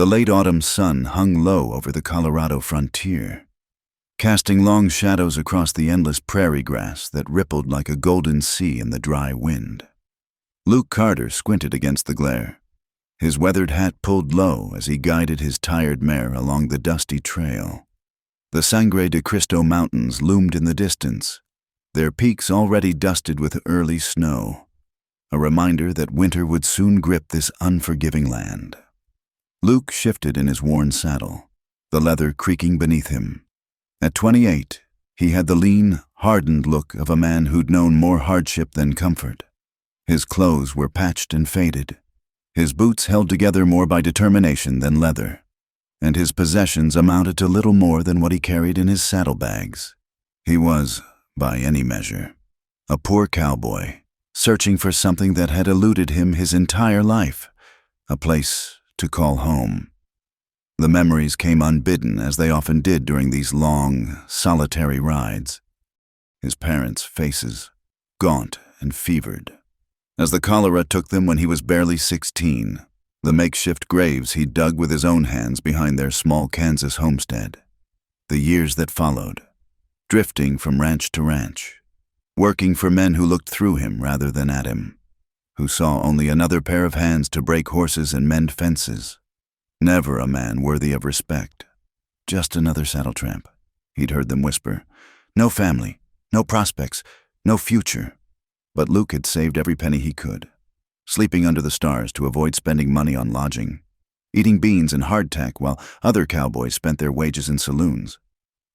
The late autumn sun hung low over the Colorado frontier, casting long shadows across the endless prairie grass that rippled like a golden sea in the dry wind. Luke Carter squinted against the glare, his weathered hat pulled low as he guided his tired mare along the dusty trail. The Sangre de Cristo Mountains loomed in the distance, their peaks already dusted with early snow, a reminder that winter would soon grip this unforgiving land. Luke shifted in his worn saddle, the leather creaking beneath him. At 28, he had the lean, hardened look of a man who'd known more hardship than comfort. His clothes were patched and faded, his boots held together more by determination than leather, and his possessions amounted to little more than what he carried in his saddlebags. He was, by any measure, a poor cowboy, searching for something that had eluded him his entire life, a place to call home. The memories came unbidden, as they often did during these long, solitary rides. His parents' faces, gaunt and fevered, as the cholera took them when he was barely 16, the makeshift graves he dug with his own hands behind their small Kansas homestead. The years that followed, drifting from ranch to ranch, working for men who looked through him rather than at him, who saw only another pair of hands to break horses and mend fences. Never a man worthy of respect. Just another saddle tramp, he'd heard them whisper. No family, no prospects, no future. But Luke had saved every penny he could, sleeping under the stars to avoid spending money on lodging, eating beans and hardtack while other cowboys spent their wages in saloons.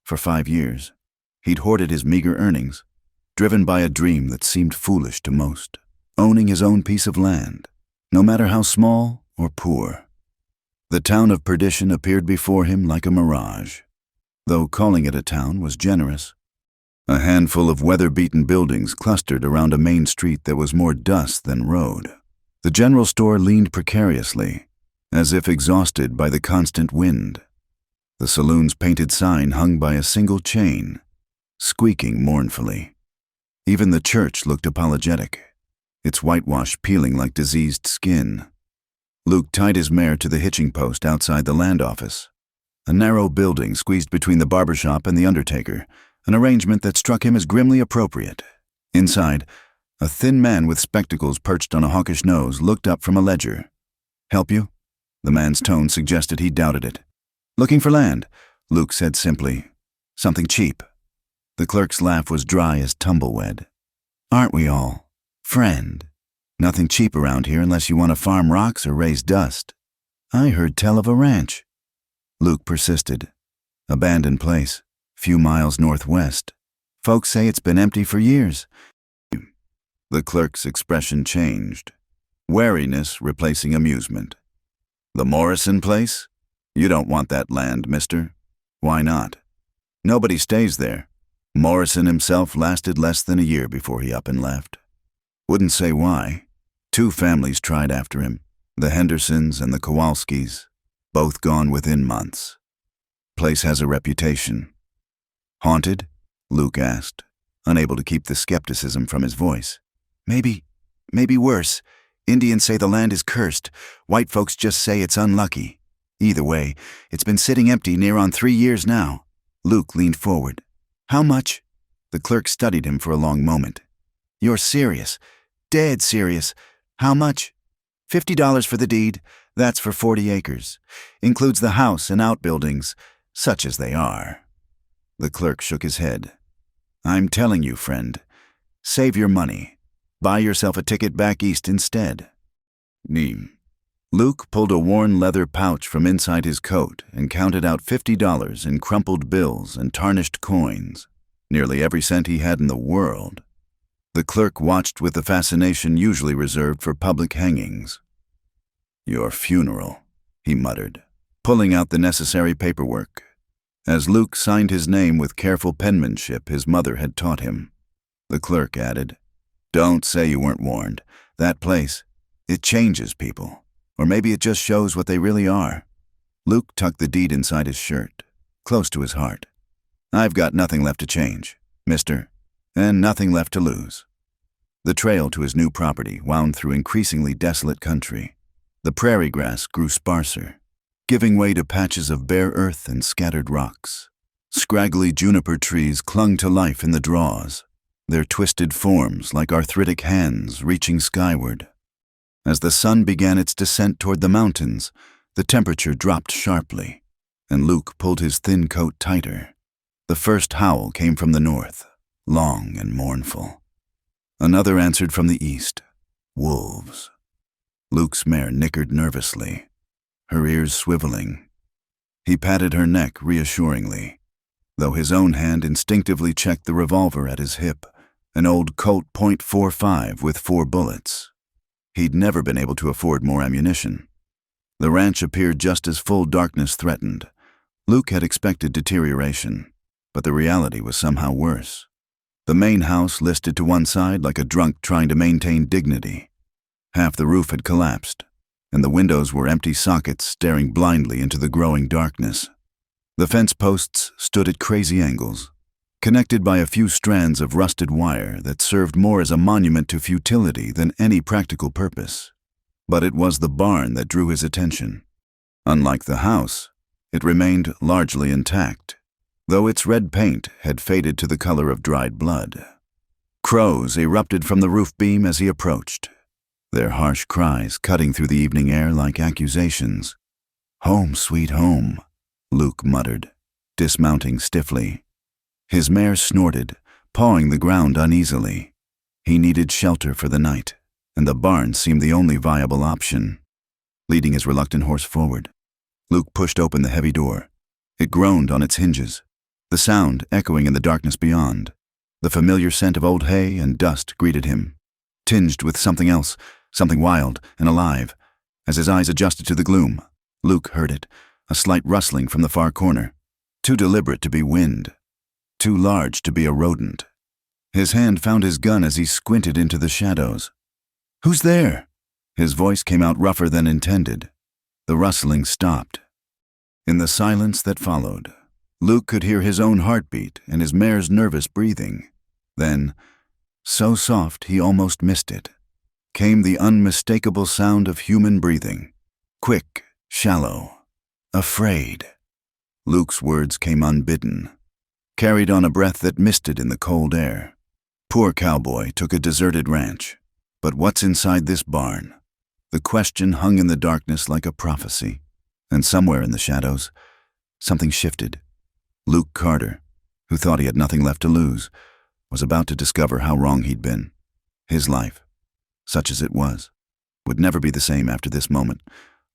For 5 years, he'd hoarded his meager earnings, driven by a dream that seemed foolish to most, owning his own piece of land, no matter how small or poor. The town of perdition appeared before him like a mirage, though calling it a town was generous. A handful of weather-beaten buildings clustered around a main street that was more dust than road. The general store leaned precariously, as if exhausted by the constant wind. The saloon's painted sign hung by a single chain, squeaking mournfully. Even the church looked apologetic, its whitewash peeling like diseased skin. Luke tied his mare to the hitching post outside the land office, a narrow building squeezed between the barber shop and the undertaker, an arrangement that struck him as grimly appropriate. Inside, a thin man with spectacles perched on a hawkish nose looked up from a ledger. "Help you?" The man's tone suggested he doubted it. "Looking for land," Luke said simply. "Something cheap." The clerk's laugh was dry as tumblewed. "Aren't we all? Friend. Nothing cheap around here unless you want to farm rocks or raise dust. I heard tell of a ranch." Luke persisted. "Abandoned place, few miles northwest. Folks say it's been empty for years." The clerk's expression changed, wariness replacing amusement. "The Morrison place? You don't want that land, mister. Why not? Nobody stays there. Morrison himself lasted less than a year before he up and left. Wouldn't say why. 2 families tried after him, the Hendersons and the Kowalskis, both gone within months. Place has a reputation." "Haunted?" Luke asked, unable to keep the skepticism from his voice. Maybe worse. Indians say the land is cursed. White folks just say it's unlucky. Either way, it's been sitting empty near on 3 years now." Luke leaned forward. "How much?" The clerk studied him for a long moment. "You're serious. Dead serious. How much?" $50 for the deed. That's for 40 acres. Includes the house and outbuildings, such as they are." The clerk shook his head. "I'm telling you, friend, save your money. Buy yourself a ticket back east instead." Luke pulled a worn leather pouch from inside his coat and counted out $50 in crumpled bills and tarnished coins, nearly every cent he had in the world. The clerk watched with the fascination usually reserved for public hangings. "Your funeral," he muttered, pulling out the necessary paperwork. As Luke signed his name with careful penmanship his mother had taught him, the clerk added, "Don't say you weren't warned. That place, it changes people. Or maybe it just shows what they really are." Luke tucked the deed inside his shirt, close to his heart. "I've got nothing left to change, mister, and nothing left to lose." The trail to his new property wound through increasingly desolate country. The prairie grass grew sparser, giving way to patches of bare earth and scattered rocks. Scraggly juniper trees clung to life in the draws, their twisted forms like arthritic hands reaching skyward. As the sun began its descent toward the mountains, the temperature dropped sharply, and Luke pulled his thin coat tighter. The first howl came from the north, long and mournful. Another answered from the east, wolves. Luke's mare nickered nervously, her ears swiveling. He patted her neck reassuringly, though his own hand instinctively checked the revolver at his hip, an old Colt .45 with 4 bullets. He'd never been able to afford more ammunition. The ranch appeared just as full darkness threatened. Luke had expected deterioration, but the reality was somehow worse. The main house listed to one side like a drunk trying to maintain dignity. Half the roof had collapsed, and the windows were empty sockets staring blindly into the growing darkness. The fence posts stood at crazy angles, connected by a few strands of rusted wire that served more as a monument to futility than any practical purpose. But it was the barn that drew his attention. Unlike the house, it remained largely intact, though its red paint had faded to the color of dried blood. Crows erupted from the roof beam as he approached, their harsh cries cutting through the evening air like accusations. "Home, sweet home," Luke muttered, dismounting stiffly. His mare snorted, pawing the ground uneasily. He needed shelter for the night, and the barn seemed the only viable option. Leading his reluctant horse forward, Luke pushed open the heavy door. It groaned on its hinges, the sound echoing in the darkness beyond. The familiar scent of old hay and dust greeted him, tinged with something else, something wild and alive. As his eyes adjusted to the gloom, Luke heard it, a slight rustling from the far corner, too deliberate to be wind, too large to be a rodent. His hand found his gun as he squinted into the shadows. "Who's there?" His voice came out rougher than intended. The rustling stopped. In the silence that followed, Luke could hear his own heartbeat and his mare's nervous breathing. Then, so soft he almost missed it, came the unmistakable sound of human breathing. Quick, shallow, afraid. Luke's words came unbidden, carried on a breath that misted in the cold air. Poor Cowboy took a deserted ranch, but what's inside this barn? The question hung in the darkness like a prophecy, and somewhere in the shadows, something shifted. Luke Carter, who thought he had nothing left to lose, was about to discover how wrong he'd been. His life, such as it was, would never be the same after this moment,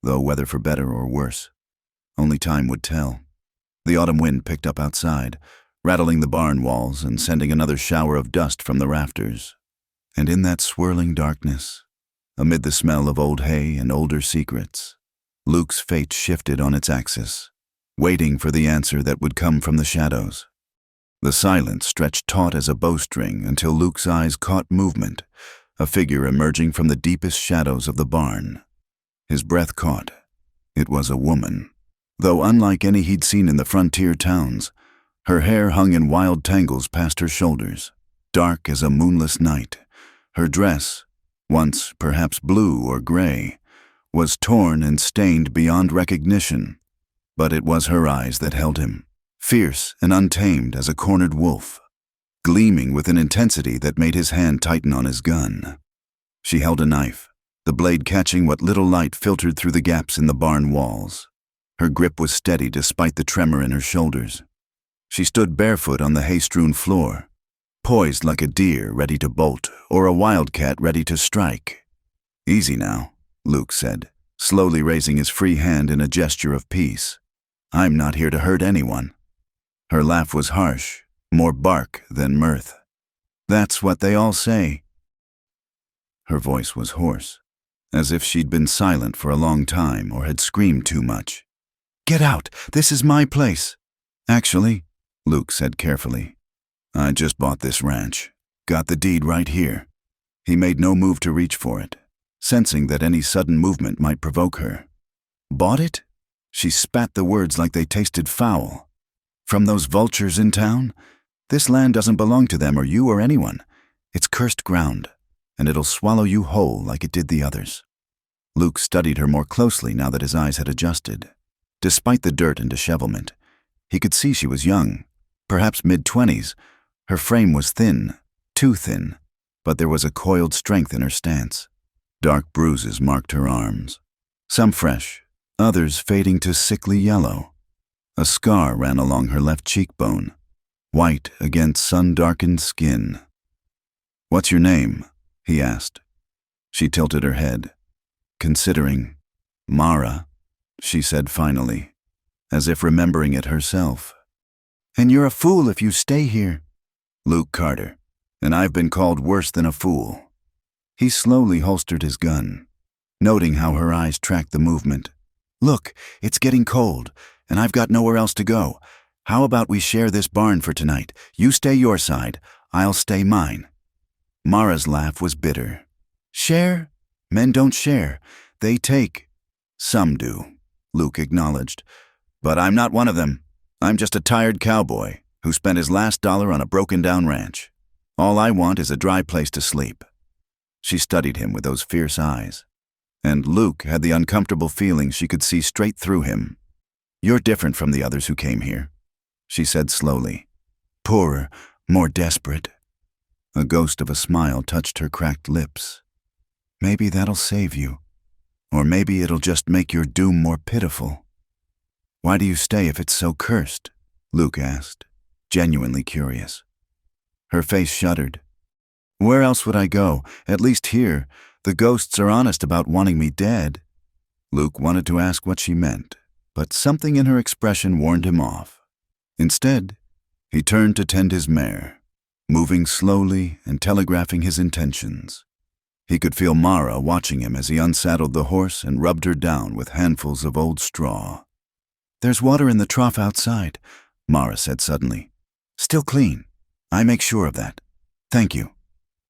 though whether for better or worse, only time would tell. The autumn wind picked up outside, rattling the barn walls and sending another shower of dust from the rafters. And in that swirling darkness, amid the smell of old hay and older secrets, Luke's fate shifted on its axis, waiting for the answer that would come from the shadows. The silence stretched taut as a bowstring until Luke's eyes caught movement, a figure emerging from the deepest shadows of the barn. His breath caught. It was a woman, though unlike any he'd seen in the frontier towns. Her hair hung in wild tangles past her shoulders, dark as a moonless night. Her dress, once perhaps blue or gray, was torn and stained beyond recognition. But it was her eyes that held him, fierce and untamed as a cornered wolf, gleaming with an intensity that made his hand tighten on his gun. She held a knife, the blade catching what little light filtered through the gaps in the barn walls. Her grip was steady despite the tremor in her shoulders. She stood barefoot on the hay-strewn floor, poised like a deer ready to bolt or a wildcat ready to strike. "Easy now," Luke said, slowly raising his free hand in a gesture of peace. "I'm not here to hurt anyone." Her laugh was harsh, more bark than mirth. "That's what they all say." Her voice was hoarse, as if she'd been silent for a long time or had screamed too much. "Get out! This is my place." "Actually," Luke said carefully, "I just bought this ranch. Got the deed right here." He made no move to reach for it, sensing that any sudden movement might provoke her. "Bought it?" She spat the words like they tasted foul. "From those vultures in town? This land doesn't belong to them or you or anyone. It's cursed ground, and it'll swallow you whole like it did the others." Luke studied her more closely now that his eyes had adjusted. Despite the dirt and dishevelment, he could see she was young, perhaps mid-20s. Her frame was thin, too thin, but there was a coiled strength in her stance. Dark bruises marked her arms, some fresh, others fading to sickly yellow. A scar ran along her left cheekbone, white against sun-darkened skin. "What's your name?" he asked. She tilted her head, considering. "Mara," she said finally, as if remembering it herself. "And you're a fool if you stay here." "Luke Carter, and I've been called worse than a fool." He slowly holstered his gun, noting how her eyes tracked the movement. "Look, it's getting cold, and I've got nowhere else to go. How about we share this barn for tonight? You stay your side, I'll stay mine." Mara's laugh was bitter. "Share? Men don't share. They take." "Some do," Luke acknowledged. "But I'm not one of them. I'm just a tired cowboy who spent his last dollar on a broken-down ranch. All I want is a dry place to sleep." She studied him with those fierce eyes, and Luke had the uncomfortable feeling she could see straight through him. "You're different from the others who came here," she said slowly. "Poorer, more desperate." A ghost of a smile touched her cracked lips. "Maybe that'll save you. Or maybe it'll just make your doom more pitiful." "Why do you stay if it's so cursed?" Luke asked, genuinely curious. Her face shuddered. "Where else would I go? At least here, the ghosts are honest about wanting me dead." Luke wanted to ask what she meant, but something in her expression warned him off. Instead, he turned to tend his mare, moving slowly and telegraphing his intentions. He could feel Mara watching him as he unsaddled the horse and rubbed her down with handfuls of old straw. "There's water in the trough outside," Mara said suddenly. "Still clean. I make sure of that. Thank you."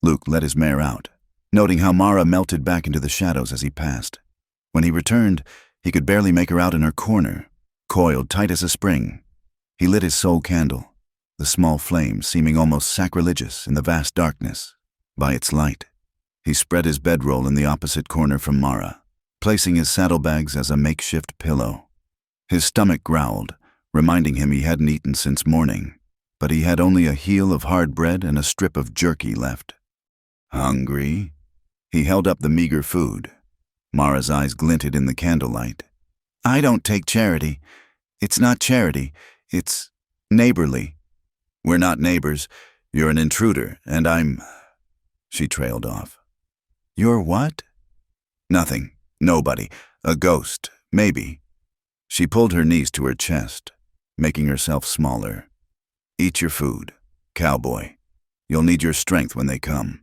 Luke let his mare out, noting how Mara melted back into the shadows as he passed. When he returned, he could barely make her out in her corner, coiled tight as a spring. He lit his sole candle, the small flame seeming almost sacrilegious in the vast darkness. By its light, he spread his bedroll in the opposite corner from Mara, placing his saddlebags as a makeshift pillow. His stomach growled, reminding him he hadn't eaten since morning, but he had only a heel of hard bread and a strip of jerky left. "Hungry?" He held up the meager food. Mara's eyes glinted in the candlelight. "I don't take charity. It's not charity. It's neighborly." "We're not neighbors. You're an intruder, and I'm—" She trailed off. "You're what?" "Nothing. Nobody. A ghost. Maybe." She pulled her knees to her chest, making herself smaller. "Eat your food, cowboy. You'll need your strength when they come."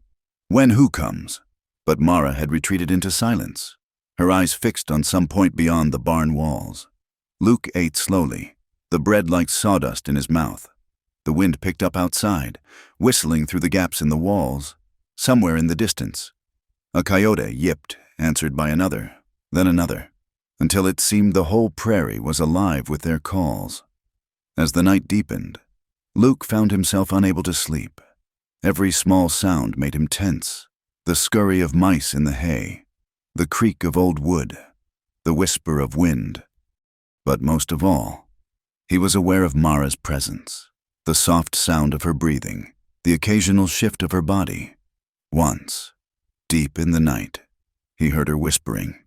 "When who comes?" But Mara had retreated into silence, her eyes fixed on some point beyond the barn walls. Luke ate slowly, the bread like sawdust in his mouth. The wind picked up outside, whistling through the gaps in the walls. Somewhere in the distance, a coyote yipped, answered by another, then another, until it seemed the whole prairie was alive with their calls. As the night deepened, Luke found himself unable to sleep. Every small sound made him tense. The scurry of mice in the hay, the creak of old wood, the whisper of wind. But most of all, he was aware of Mara's presence, the soft sound of her breathing, the occasional shift of her body. Once, deep in the night, he heard her whispering.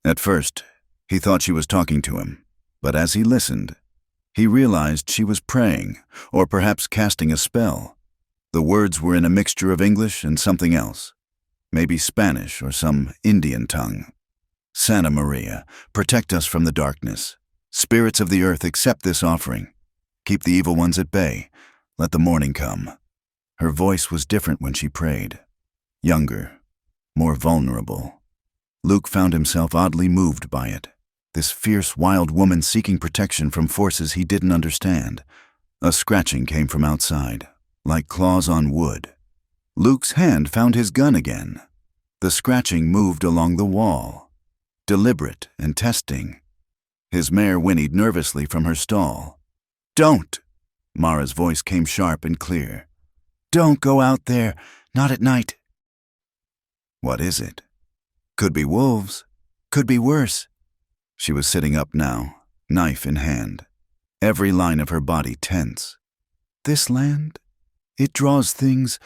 At first, he thought she was talking to him, but as he listened, he realized she was praying, or perhaps casting a spell. The words were in a mixture of English and something else, maybe Spanish or some Indian tongue. "Santa Maria, protect us from the darkness. Spirits of the earth, accept this offering. Keep the evil ones at bay. Let the morning come." Her voice was different when she prayed. Younger, more vulnerable. Luke found himself oddly moved by it. This fierce, wild woman seeking protection from forces he didn't understand. A scratching came from outside, like claws on wood. Luke's hand found his gun again. The scratching moved along the wall, deliberate and testing. His mare whinnied nervously from her stall. "Don't!" Mara's voice came sharp and clear. "Don't go out there, not at night." What is it? Could be wolves. Could be worse. She was sitting up now, knife in hand, every line of her body tense. This land? It draws things,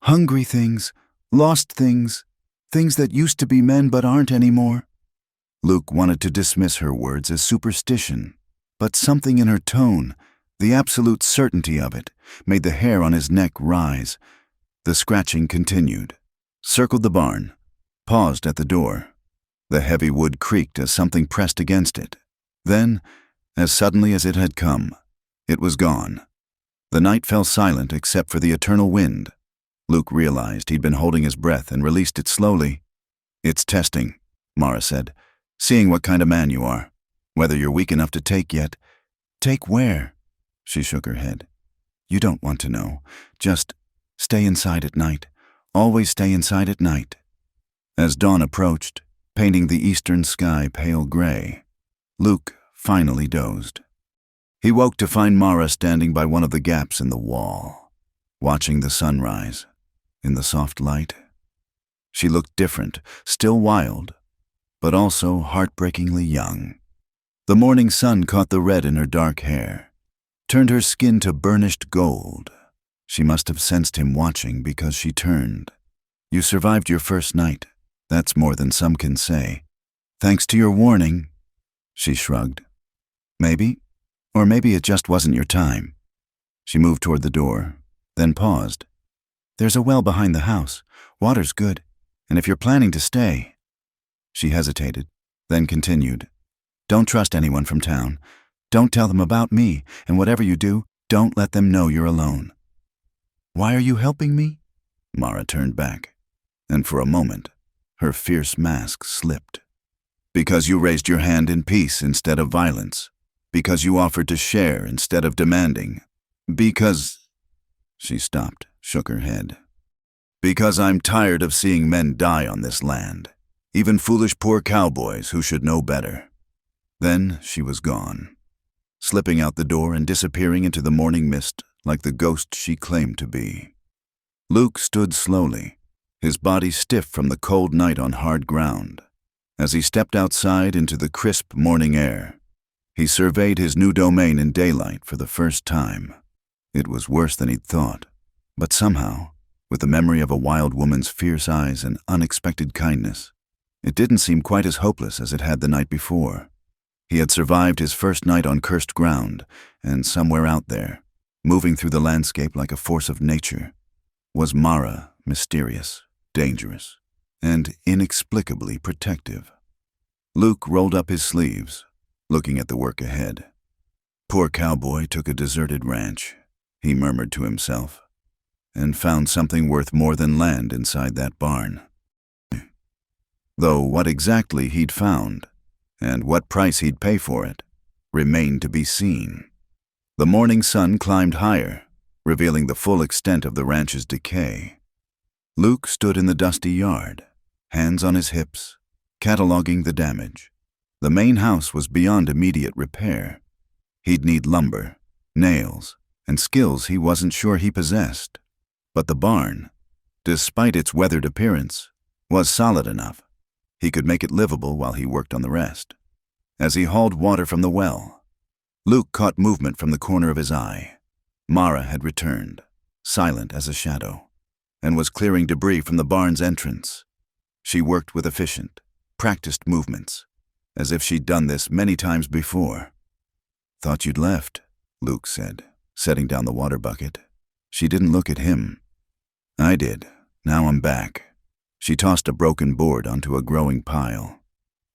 hungry things, lost things, things that used to be men but aren't anymore. Luke wanted to dismiss her words as superstition, but something in her tone, the absolute certainty of it, made the hair on his neck rise. The scratching continued, circled the barn, paused at the door. The heavy wood creaked as something pressed against it. Then, as suddenly as it had come, it was gone. The night fell silent except for the eternal wind. Luke realized he'd been holding his breath and released it slowly. "It's testing," Mara said, "seeing what kind of man you are, whether you're weak enough to take yet." "Take where?" She shook her head. "You don't want to know. Just stay inside at night. Always stay inside at night." As dawn approached, painting the eastern sky pale gray, Luke finally dozed. He woke to find Mara standing by one of the gaps in the wall, watching the sunrise in the soft light. She looked different, still wild, but also heartbreakingly young. The morning sun caught the red in her dark hair, turned her skin to burnished gold. She must have sensed him watching because she turned. "You survived your first night. That's more than some can say. Thanks to your warning." She shrugged. "Maybe. Or maybe it just wasn't your time." She moved toward the door, then paused. "There's a well behind the house. Water's good. And if you're planning to stay—" She hesitated, then continued. "Don't trust anyone from town. Don't tell them about me, and whatever you do, don't let them know you're alone." "Why are you helping me?" Mara turned back, and for a moment, her fierce mask slipped. "Because you raised your hand in peace instead of violence. Because you offered to share instead of demanding. Because—" She stopped, shook her head. "Because I'm tired of seeing men die on this land, even foolish poor cowboys who should know better." Then she was gone, slipping out the door and disappearing into the morning mist like the ghost she claimed to be. Luke stood slowly, his body stiff from the cold night on hard ground. As he stepped outside into the crisp morning air, he surveyed his new domain in daylight for the first time. It was worse than he'd thought, but somehow, with the memory of a wild woman's fierce eyes and unexpected kindness, it didn't seem quite as hopeless as it had the night before. He had survived his first night on cursed ground, and somewhere out there, moving through the landscape like a force of nature, was Mara, mysterious, dangerous, and inexplicably protective. Luke rolled up his sleeves, looking at the work ahead. "Poor Cowboy took a deserted ranch," he murmured to himself, "and found something worth more than land inside that barn." Though what exactly he'd found, and what price he'd pay for it, remained to be seen. The morning sun climbed higher, revealing the full extent of the ranch's decay. Luke stood in the dusty yard, hands on his hips, cataloging the damage. The main house was beyond immediate repair. He'd need lumber, nails, and skills he wasn't sure he possessed. But the barn, despite its weathered appearance, was solid enough. He could make it livable while he worked on the rest. As he hauled water from the well, Luke caught movement from the corner of his eye. Mara had returned, silent as a shadow, and was clearing debris from the barn's entrance. She worked with efficient, practiced movements, as if she'd done this many times before. "Thought you'd left," Luke said, setting down the water bucket. She didn't look at him. "I did. Now I'm back." She tossed a broken board onto a growing pile.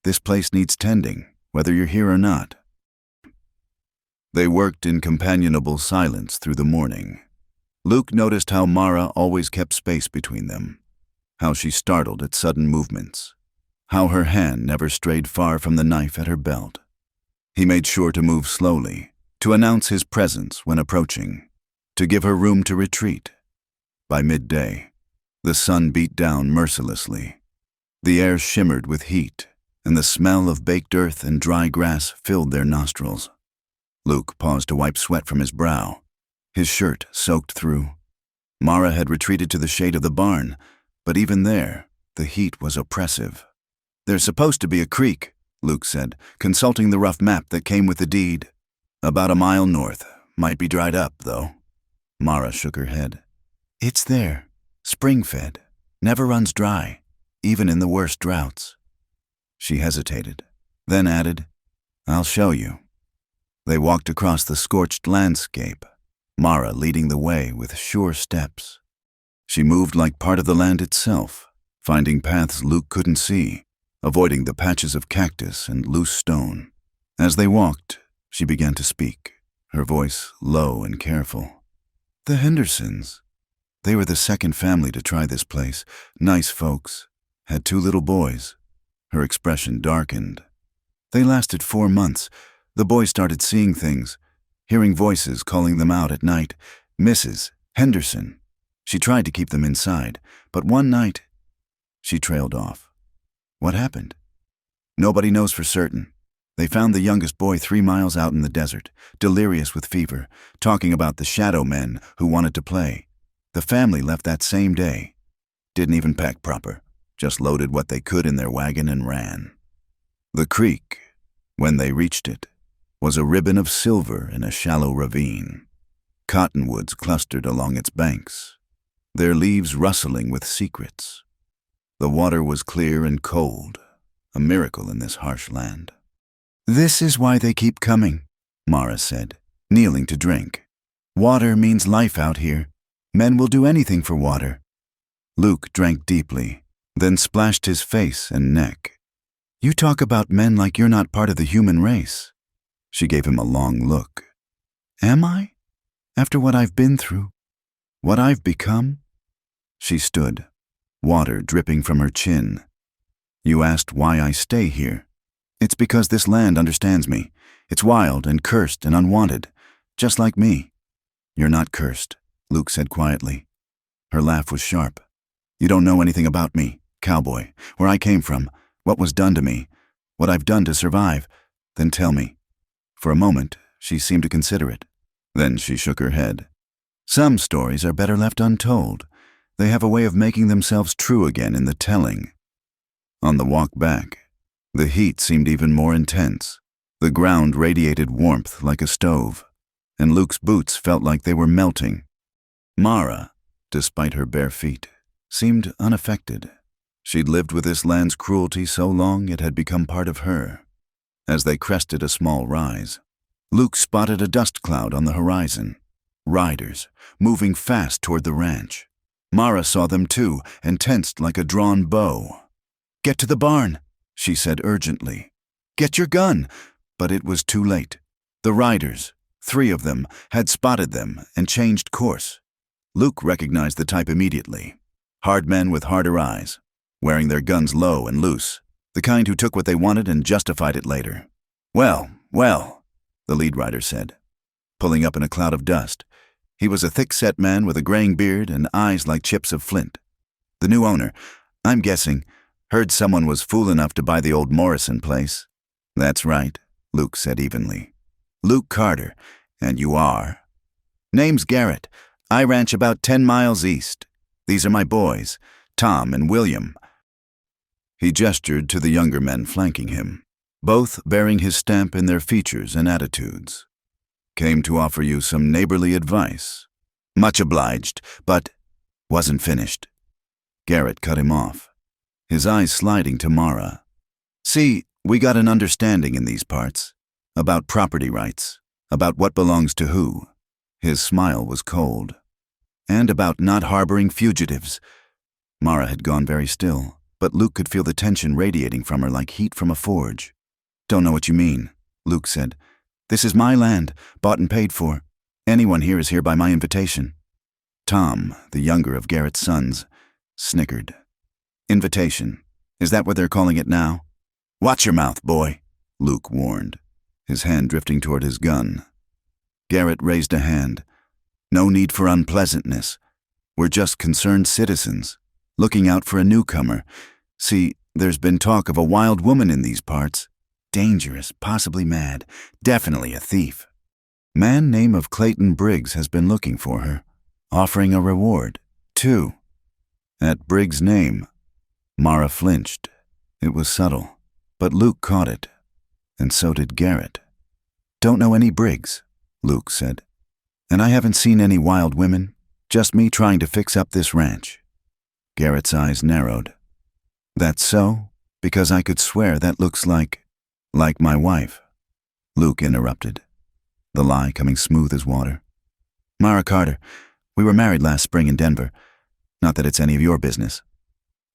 "This place needs tending, whether you're here or not." They worked in companionable silence through the morning. Luke noticed how Mara always kept space between them, how she startled at sudden movements, how her hand never strayed far from the knife at her belt. He made sure to move slowly, to announce his presence when approaching, to give her room to retreat. By midday, the sun beat down mercilessly. The air shimmered with heat, and the smell of baked earth and dry grass filled their nostrils. Luke paused to wipe sweat from his brow, his shirt soaked through. Mara had retreated to the shade of the barn, but even there, the heat was oppressive. "There's supposed to be a creek," Luke said, consulting the rough map that came with the deed. About a mile north. Might be dried up, though. Mara shook her head. It's there, spring-fed, never runs dry, even in the worst droughts. She hesitated, then added, I'll show you. They walked across the scorched landscape, Mara leading the way with sure steps. She moved like part of the land itself, finding paths Luke couldn't see, avoiding the patches of cactus and loose stone. As they walked, she began to speak, her voice low and careful. The Hendersons. They were the second family to try this place. Nice folks. Had 2 little boys. Her expression darkened. They lasted 4 months. The boys started seeing things, hearing voices calling them out at night. Mrs. Henderson. She tried to keep them inside, but one night, she trailed off. What happened? Nobody knows for certain. They found the youngest boy 3 miles out in the desert, delirious with fever, talking about the shadow men who wanted to play. The family left that same day. Didn't even pack proper, just loaded what they could in their wagon and ran. The creek, when they reached it, was a ribbon of silver in a shallow ravine. Cottonwoods clustered along its banks, their leaves rustling with secrets. The water was clear and cold, a miracle in this harsh land. This is why they keep coming, Mara said, kneeling to drink. Water means life out here. Men will do anything for water. Luke drank deeply, then splashed his face and neck. You talk about men like you're not part of the human race. She gave him a long look. Am I? After what I've been through? What I've become? She stood, water dripping from her chin. You asked why I stay here. It's because this land understands me. It's wild and cursed and unwanted, just like me. You're not cursed, Luke said quietly. Her laugh was sharp. You don't know anything about me, Cowboy, where I came from, what was done to me, what I've done to survive. Then tell me. For a moment, she seemed to consider it. Then she shook her head. Some stories are better left untold. They have a way of making themselves true again in the telling. On the walk back, the heat seemed even more intense. The ground radiated warmth like a stove, and Luke's boots felt like they were melting. Mara, despite her bare feet, seemed unaffected. She'd lived with this land's cruelty so long it had become part of her. As they crested a small rise, Luke spotted a dust cloud on the horizon. Riders, moving fast toward the ranch. Mara saw them too, and tensed like a drawn bow. Get to the barn, she said urgently. Get your gun! But it was too late. The riders, 3 of them, had spotted them and changed course. Luke recognized the type immediately. Hard men with harder eyes, wearing their guns low and loose, the kind who took what they wanted and justified it later. Well, the lead rider said, pulling up in a cloud of dust. He was a thick-set man with a graying beard and eyes like chips of flint. The new owner, I'm guessing, heard someone was fool enough to buy the old Morrison place. That's right, Luke said evenly. Luke Carter, and you are. Name's Garrett. I ranch about 10 miles east. These are my boys, Tom and William. He gestured to the younger men flanking him, both bearing his stamp in their features and attitudes. Came to offer you some neighborly advice. Much obliged, but wasn't finished. Garrett cut him off, his eyes sliding to Mara. See, we got an understanding in these parts, about property rights, about what belongs to who. His smile was cold. And about not harboring fugitives. Mara had gone very still, but Luke could feel the tension radiating from her like heat from a forge. Don't know what you mean, Luke said. This is my land, bought and paid for. Anyone here is here by my invitation. Tom, the younger of Garrett's sons, snickered. Invitation. Is that what they're calling it now? Watch your mouth, boy, Luke warned, his hand drifting toward his gun. Garrett raised a hand. No need for unpleasantness. We're just concerned citizens, looking out for a newcomer. See, there's been talk of a wild woman in these parts. Dangerous, possibly mad, definitely a thief. Man name of Clayton Briggs has been looking for her, offering a reward, too. At Briggs' name, Mara flinched. It was subtle, but Luke caught it. and so did Garrett. "Don't know any Briggs," Luke said. "And I haven't seen any wild women, just me trying to fix up this ranch." Garrett's eyes narrowed. "That's so? Because I could swear that looks like my wife." Luke interrupted, the lie coming smooth as water. "Mara Carter. We were married last spring in Denver. Not that it's any of your business."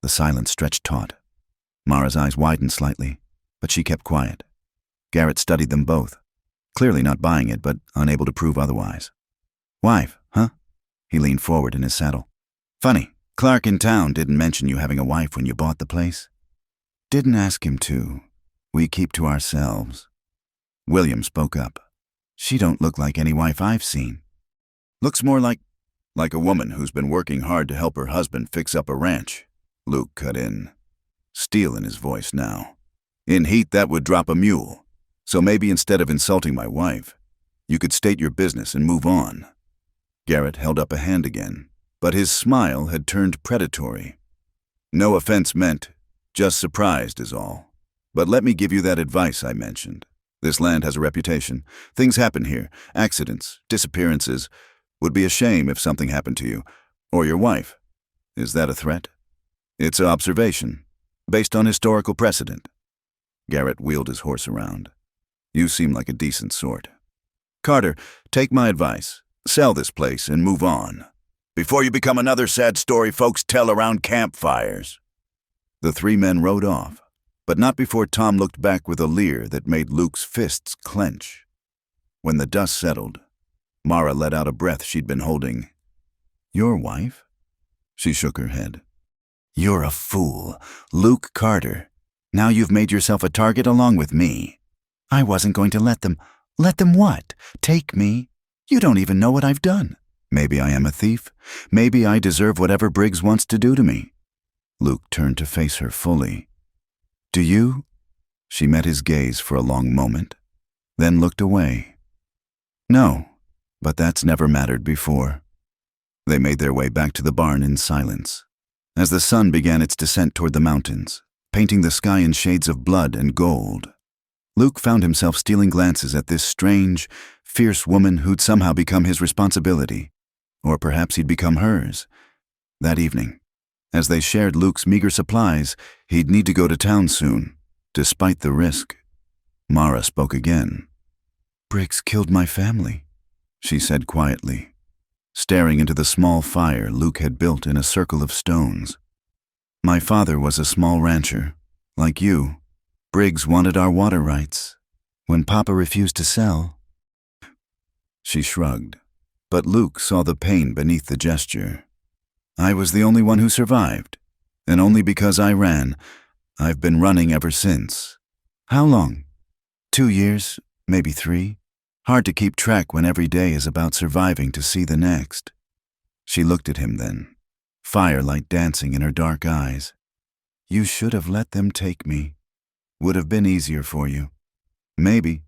The silence stretched taut. Mara's eyes widened slightly, but she kept quiet. Garrett studied them both, clearly not buying it, but unable to prove otherwise. "Wife, huh?" He leaned forward in his saddle. "Funny, Clark in town didn't mention you having a wife when you bought the place." "Didn't ask him to. We keep to ourselves." William spoke up. "She don't look like any wife I've seen." "Looks more like a woman who's been working hard to help her husband fix up a ranch," Luke cut in, steel in his voice now. "In heat, that would drop a mule. So maybe instead of insulting my wife, you could state your business and move on." Garrett held up a hand again, but his smile had turned predatory. "No offense meant, just surprised is all. But let me give you that advice I mentioned. This land has a reputation. Things happen here, accidents, disappearances. Would be a shame if something happened to you, or your wife. Is that a threat?" "It's an observation, based on historical precedent." Garrett wheeled his horse around. "You seem like a decent sort. Carter, take my advice. Sell this place and move on, before you become another sad story folks tell around campfires." The three men rode off, but not before Tom looked back with a leer that made Luke's fists clench. When the dust settled, Mara let out a breath she'd been holding. "Your wife?" She shook her head. "You're a fool, Luke Carter. Now you've made yourself a target along with me. I wasn't going to let them. Let them what? Take me? You don't even know what I've done. Maybe I am a thief. Maybe I deserve whatever Briggs wants to do to me." Luke turned to face her fully. "Do you?" She met his gaze for a long moment, then looked away. "No, but that's never mattered before." They made their way back to the barn in silence, as the sun began its descent toward the mountains, painting the sky in shades of blood and gold. Luke found himself stealing glances at this strange, fierce woman who'd somehow become his responsibility, or perhaps he'd become hers. That evening, as they shared Luke's meager supplies, he'd need to go to town soon, despite the risk. Mara spoke again. "Briggs killed my family," she said quietly, staring into the small fire Luke had built in a circle of stones. "My father was a small rancher, like you. Briggs wanted our water rights. When Papa refused to sell..." She shrugged, but Luke saw the pain beneath the gesture. "I was the only one who survived, and only because I ran. I've been running ever since." "How long?" 2 years, maybe 3. Hard to keep track when every day is about surviving to see the next." She looked at him then, firelight dancing in her dark eyes. "You should have let them take me. Would have been easier for you." "Maybe,"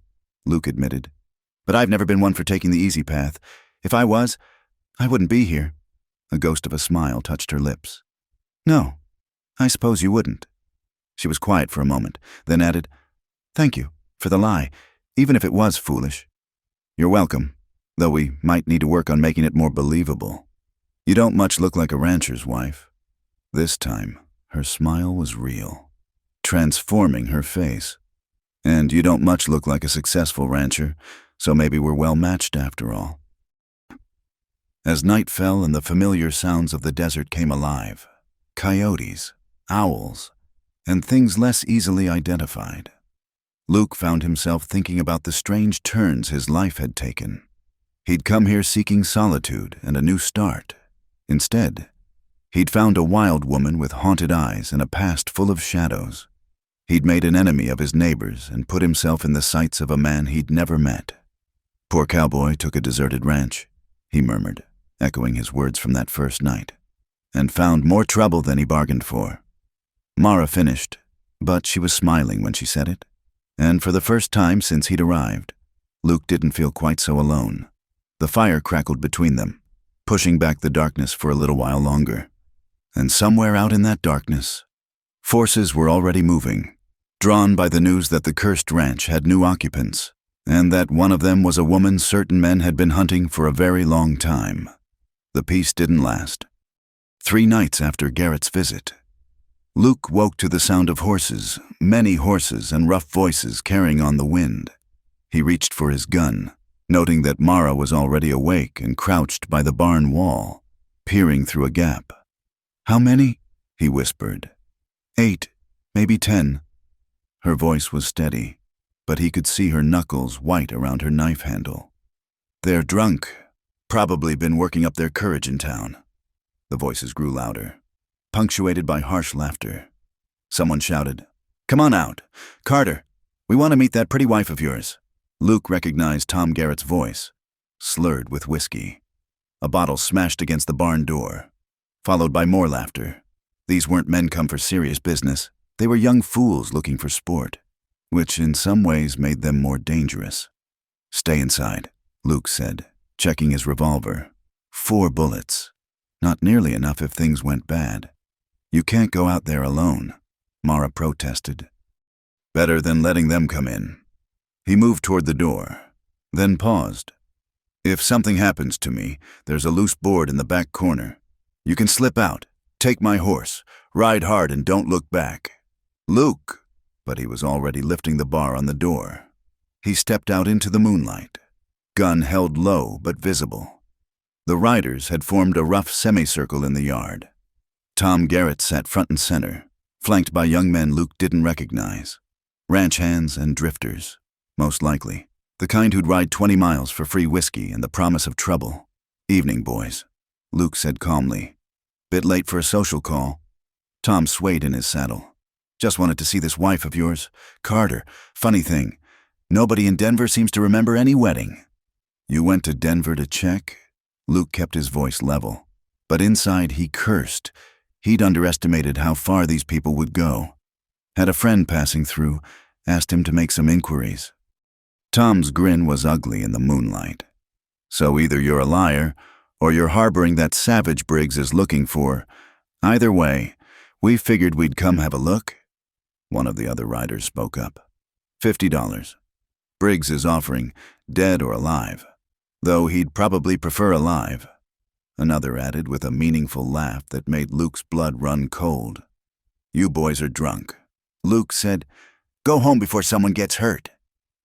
Luke admitted. "But I've never been one for taking the easy path. If I was, I wouldn't be here." A ghost of a smile touched her lips. "No, I suppose you wouldn't." She was quiet for a moment, then added, "Thank you for the lie, even if it was foolish." "You're welcome, though we might need to work on making it more believable. You don't much look like a rancher's wife." This time, her smile was real, transforming her face. "And you don't much look like a successful rancher, so maybe we're well matched after all." As night fell and the familiar sounds of the desert came alive, coyotes, owls, and things less easily identified, Luke found himself thinking about the strange turns his life had taken. He'd come here seeking solitude and a new start. Instead, he'd found a wild woman with haunted eyes and a past full of shadows. He'd made an enemy of his neighbors and put himself in the sights of a man he'd never met. "Poor Cowboy took a deserted ranch," he murmured, echoing his words from that first night, "and found more trouble than he bargained for." Mara finished, but she was smiling when she said it, and for the first time since he'd arrived, Luke didn't feel quite so alone. The fire crackled between them, pushing back the darkness for a little while longer. And somewhere out in that darkness, forces were already moving, drawn by the news that the cursed ranch had new occupants, and that one of them was a woman certain men had been hunting for a very long time. The peace didn't last. 3 nights after Garrett's visit, Luke woke to the sound of horses, many horses and rough voices carrying on the wind. He reached for his gun, noting that Mara was already awake and crouched by the barn wall, peering through a gap. "How many?" he whispered. 8, maybe 10. Her voice was steady, but he could see her knuckles white around her knife handle. "They're drunk. Probably been working up their courage in town." The voices grew louder, punctuated by harsh laughter. Someone shouted, "Come on out. Carter, we want to meet that pretty wife of yours." Luke recognized Tom Garrett's voice, slurred with whiskey. A bottle smashed against the barn door, followed by more laughter. These weren't men come for serious business. They were young fools looking for sport, which in some ways made them more dangerous. "Stay inside," Luke said, checking his revolver. 4 bullets. Not nearly enough if things went bad. "You can't go out there alone," Mara protested. "Better than letting them come in." He moved toward the door, then paused. "If something happens to me, there's a loose board in the back corner. You can slip out, take my horse, ride hard and don't look back." "Luke," but he was already lifting the bar on the door. He stepped out into the moonlight, gun held low but visible. The riders had formed a rough semicircle in the yard. Tom Garrett sat front and center, flanked by young men Luke didn't recognize. Ranch hands and drifters, most likely. The kind who'd ride 20 miles for free whiskey and the promise of trouble. "Evening, boys," Luke said calmly. "Bit late for a social call." Tom swayed in his saddle. "Just wanted to see this wife of yours, Carter. Funny thing, nobody in Denver seems to remember any wedding." "You went to Denver to check?" Luke kept his voice level, but inside he cursed. He'd underestimated how far these people would go. Had a friend passing through, asked him to make some inquiries. Tom's grin was ugly in the moonlight. "So either you're a liar, or you're harboring that savage Briggs is looking for. Either way, we figured we'd come have a look." One of the other riders spoke up. $50. Briggs is offering, dead or alive, though he'd probably prefer alive. Another added with a meaningful laugh that made Luke's blood run cold. "You boys are drunk." Luke said, "Go home before someone gets hurt."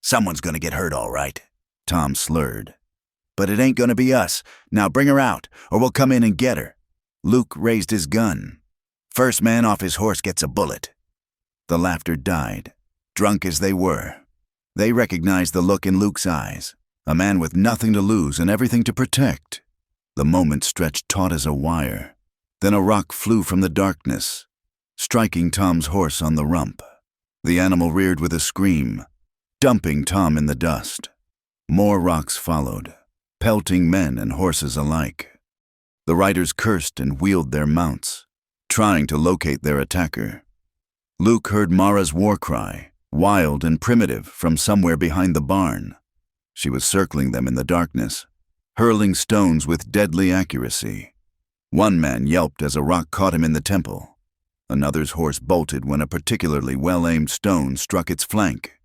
"Someone's gonna get hurt, all right," Tom slurred. "But it ain't gonna be us. Now bring her out, or we'll come in and get her." Luke raised his gun. "First man off his horse gets a bullet." The laughter died, drunk as they were. They recognized the look in Luke's eyes, a man with nothing to lose and everything to protect. The moment stretched taut as a wire. Then a rock flew from the darkness, striking Tom's horse on the rump. The animal reared with a scream, dumping Tom in the dust. More rocks followed, pelting men and horses alike. The riders cursed and wheeled their mounts, trying to locate their attacker. Luke heard Mara's war cry, wild and primitive, from somewhere behind the barn. She was circling them in the darkness, hurling stones with deadly accuracy. One man yelped as a rock caught him in the temple. Another's horse bolted when a particularly well-aimed stone struck its flank.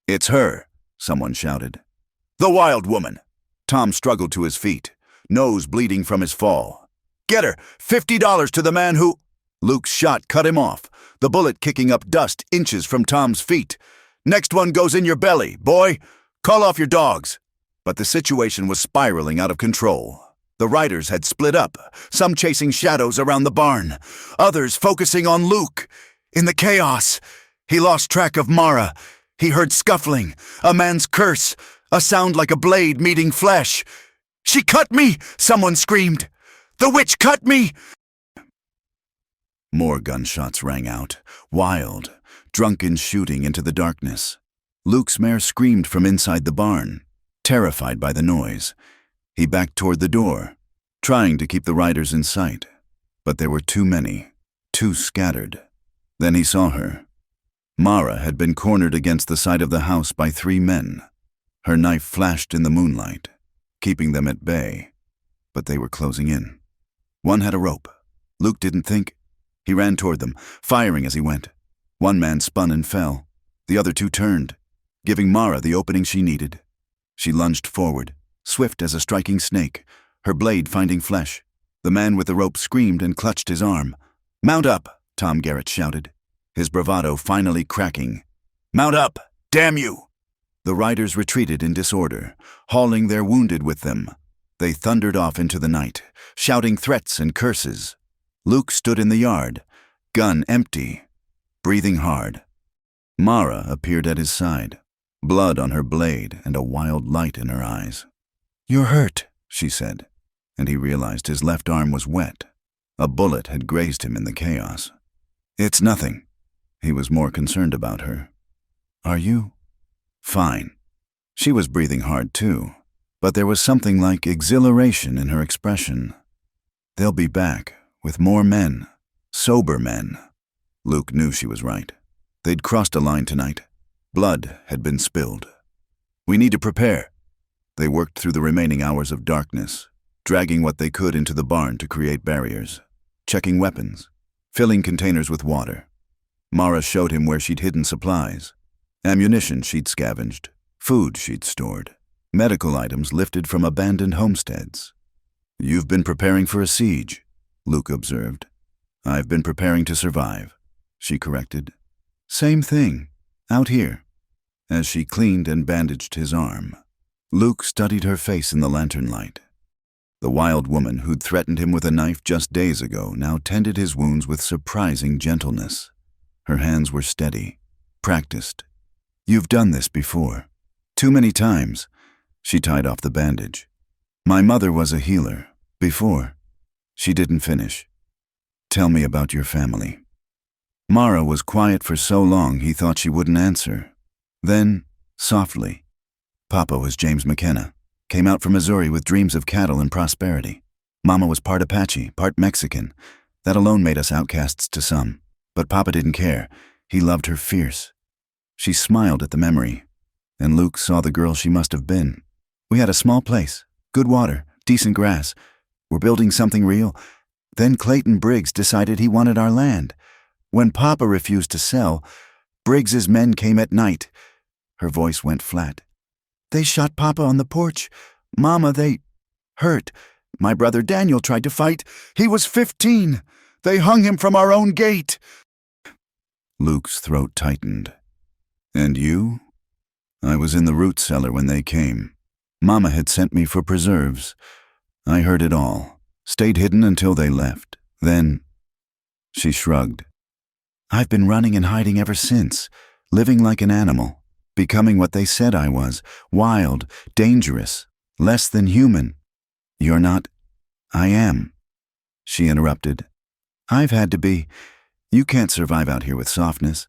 "It's her," someone shouted. "The wild woman." Tom struggled to his feet, nose bleeding from his fall. "Get her! $50 to the man who—" Luke's shot cut him off, the bullet kicking up dust inches from Tom's feet. "Next one goes in your belly, boy. Call off your dogs." But the situation was spiraling out of control. The riders had split up, some chasing shadows around the barn, others focusing on Luke. In the chaos, he lost track of Mara. He heard scuffling, a man's curse, a sound like a blade meeting flesh. "She cut me!" someone screamed. "The witch cut me!" More gunshots rang out, wild, drunken shooting into the darkness. Luke's mare screamed from inside the barn, terrified by the noise. He backed toward the door, trying to keep the riders in sight. But there were too many, too scattered. Then he saw her. Mara had been cornered against the side of the house by 3 men. Her knife flashed in the moonlight, keeping them at bay. But they were closing in. One had a rope. Luke didn't think. He ran toward them, firing as he went. One man spun and fell. The other two turned, giving Mara the opening she needed. She lunged forward, swift as a striking snake, her blade finding flesh. The man with the rope screamed and clutched his arm. "Mount up!" Tom Garrett shouted, his bravado finally cracking. "Mount up! Damn you!" The riders retreated in disorder, hauling their wounded with them. They thundered off into the night, shouting threats and curses. Luke stood in the yard, gun empty, breathing hard. Mara appeared at his side, blood on her blade and a wild light in her eyes. "You're hurt," she said, and he realized his left arm was wet. A bullet had grazed him in the chaos. "It's nothing." He was more concerned about her. "Are you?" "Fine." She was breathing hard too, but there was something like exhilaration in her expression. "They'll be back, with more men, sober men." Luke knew she was right. They'd crossed a line tonight. Blood had been spilled. "We need to prepare." They worked through the remaining hours of darkness, dragging what they could into the barn to create barriers, checking weapons, filling containers with water. Mara showed him where she'd hidden supplies. Ammunition she'd scavenged, food she'd stored, medical items lifted from abandoned homesteads. "You've been preparing for a siege," Luke observed. "I've been preparing to survive," she corrected. "Same thing, out here." As she cleaned and bandaged his arm, Luke studied her face in the lantern light. The wild woman who'd threatened him with a knife just days ago now tended his wounds with surprising gentleness. Her hands were steady, practiced. "You've done this before. Too many times." She tied off the bandage. "My mother was a healer, before." She didn't finish. "Tell me about your family." Mara was quiet for so long he thought she wouldn't answer. Then, softly, "Papa was James McKenna. Came out from Missouri with dreams of cattle and prosperity. Mama was part Apache, part Mexican. That alone made us outcasts to some. But Papa didn't care. He loved her fierce." She smiled at the memory, and Luke saw the girl she must have been. "We had a small place, good water, decent grass. We're building something real. Then Clayton Briggs decided he wanted our land. When Papa refused to sell, Briggs's men came at night." Her voice went flat. "They shot Papa on the porch. Mama, they hurt. My brother Daniel tried to fight. He was 15. They hung him from our own gate." Luke's throat tightened. "And you?" "I was in the root cellar when they came. Mama had sent me for preserves. I heard it all. Stayed hidden until they left. Then..." She shrugged. "I've been running and hiding ever since, living like an animal, becoming what they said I was, wild, dangerous, less than human." "You're not..." "I am," she interrupted. "I've had to be. You can't survive out here with softness.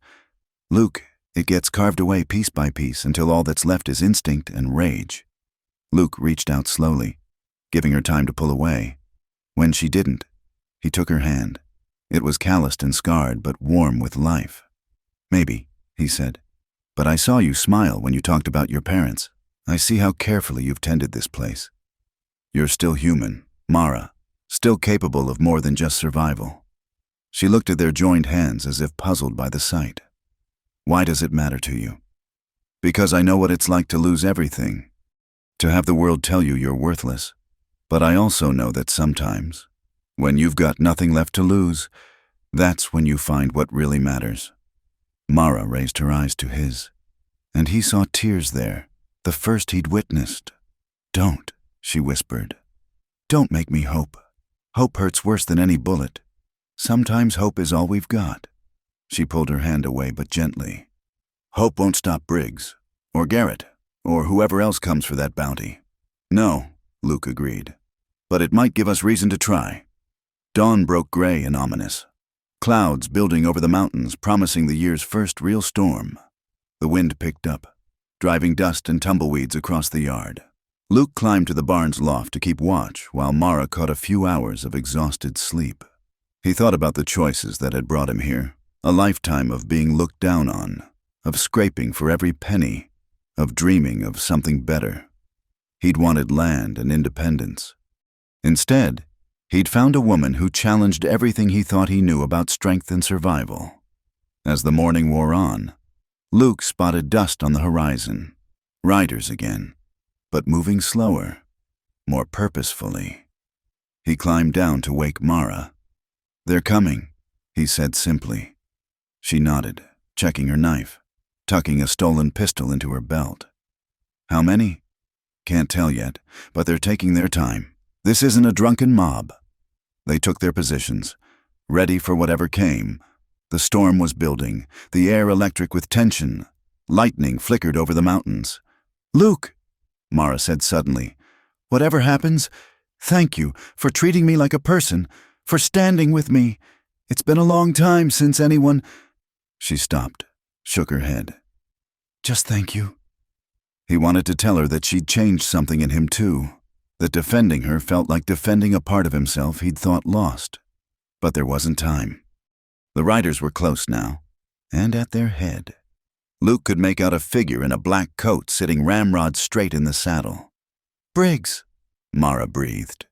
Luke, it gets carved away piece by piece until all that's left is instinct and rage." Luke reached out slowly, giving her time to pull away. When she didn't, he took her hand. It was calloused and scarred, but warm with life. "Maybe," he said, "but I saw you smile when you talked about your parents. I see how carefully you've tended this place. You're still human, Mara, still capable of more than just survival." She looked at their joined hands as if puzzled by the sight. "Why does it matter to you?" "Because I know what it's like to lose everything, to have the world tell you you're worthless. But I also know that sometimes, when you've got nothing left to lose, that's when you find what really matters." Mara raised her eyes to his, and he saw tears there, the first he'd witnessed. "Don't," she whispered. "Don't make me hope. Hope hurts worse than any bullet. Sometimes hope is all we've got." She pulled her hand away, but gently. "Hope won't stop Briggs, or Garrett, or whoever else comes for that bounty." "No," Luke agreed, "but it might give us reason to try." Dawn broke gray and ominous. Clouds building over the mountains, promising the year's first real storm. The wind picked up, driving dust and tumbleweeds across the yard. Luke climbed to the barn's loft to keep watch while Mara caught a few hours of exhausted sleep. He thought about the choices that had brought him here, a lifetime of being looked down on, of scraping for every penny, of dreaming of something better. He'd wanted land and independence. Instead, he'd found a woman who challenged everything he thought he knew about strength and survival. As the morning wore on, Luke spotted dust on the horizon. Riders again, but moving slower, more purposefully. He climbed down to wake Mara. "They're coming," he said simply. She nodded, checking her knife, tucking a stolen pistol into her belt. "How many?" "Can't tell yet, but they're taking their time. This isn't a drunken mob." They took their positions, ready for whatever came. The storm was building, the air electric with tension. Lightning flickered over the mountains. "Luke," Mara said suddenly, "whatever happens, thank you for treating me like a person, for standing with me. It's been a long time since anyone—" She stopped, shook her head. "Just thank you." He wanted to tell her that she'd changed something in him too, that defending her felt like defending a part of himself he'd thought lost. But there wasn't time. The riders were close now, and at their head. Luke could make out a figure in a black coat sitting ramrod straight in the saddle. "Briggs," Mara breathed,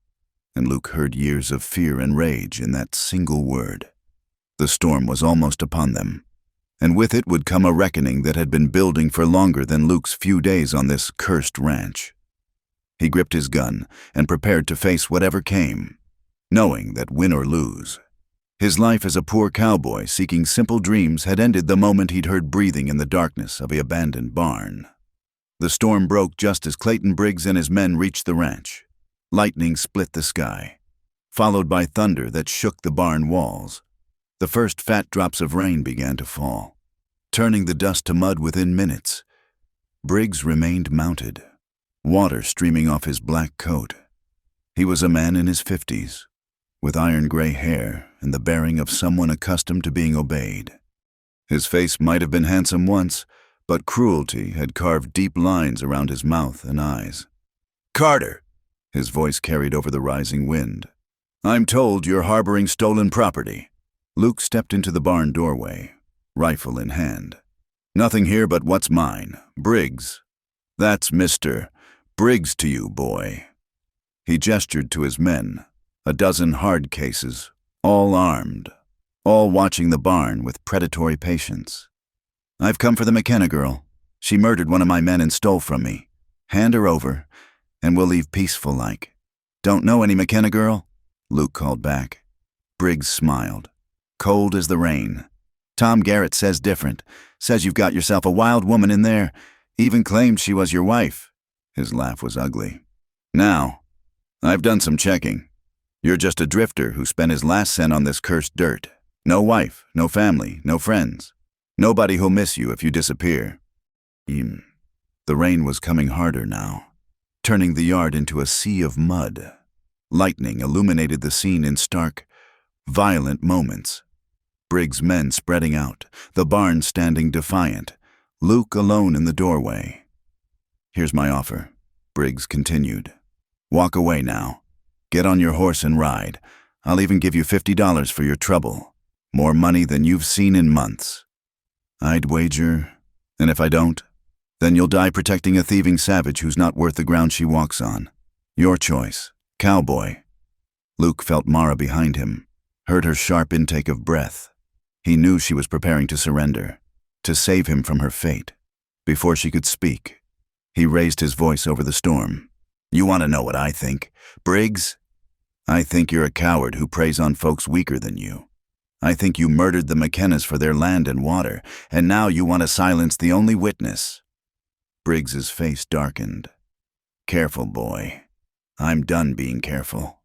and Luke heard years of fear and rage in that single word. The storm was almost upon them, and with it would come a reckoning that had been building for longer than Luke's few days on this cursed ranch. He gripped his gun and prepared to face whatever came, knowing that win or lose. His life as a poor cowboy seeking simple dreams had ended the moment he'd heard breathing in the darkness of the abandoned barn. The storm broke just as Clayton Briggs and his men reached the ranch. Lightning split the sky, followed by thunder that shook the barn walls. The first fat drops of rain began to fall, turning the dust to mud within minutes. Briggs remained mounted, water streaming off his black coat. He was a man in his 50s, with iron-gray hair and the bearing of someone accustomed to being obeyed. His face might have been handsome once, but cruelty had carved deep lines around his mouth and eyes. "Carter," his voice carried over the rising wind. "I'm told you're harboring stolen property." Luke stepped into the barn doorway, rifle in hand. "Nothing here but what's mine, Briggs. That's Mr. Briggs to you, boy." He gestured to his men, a dozen hard cases, all armed, all watching the barn with predatory patience. "I've come for the McKenna girl. She murdered one of my men and stole from me. Hand her over, and we'll leave peaceful-like." "Don't know any McKenna girl?" Luke called back. Briggs smiled, cold as the rain. "Tom Garrett says different. Says you've got yourself a wild woman in there. Even claimed she was your wife." His laugh was ugly. "Now, I've done some checking. You're just a drifter who spent his last cent on this cursed dirt. No wife, no family, no friends. Nobody who'll miss you if you disappear." The rain was coming harder now, turning the yard into a sea of mud. Lightning illuminated the scene in stark, violent moments. Briggs' men spreading out, the barn standing defiant, Luke alone in the doorway. "Here's my offer," Briggs continued. "Walk away now. Get on your horse and ride. I'll even give you $50 for your trouble. More money than you've seen in months. I'd wager, and if I don't, then you'll die protecting a thieving savage who's not worth the ground she walks on. Your choice, Cowboy." Luke felt Mara behind him, heard her sharp intake of breath. He knew she was preparing to surrender, to save him from her fate. Before she could speak, he raised his voice over the storm. "You want to know what I think, Briggs? I think you're a coward who preys on folks weaker than you. I think you murdered the McKennas for their land and water, and now you want to silence the only witness." Briggs's face darkened. "Careful, boy. I'm done being careful.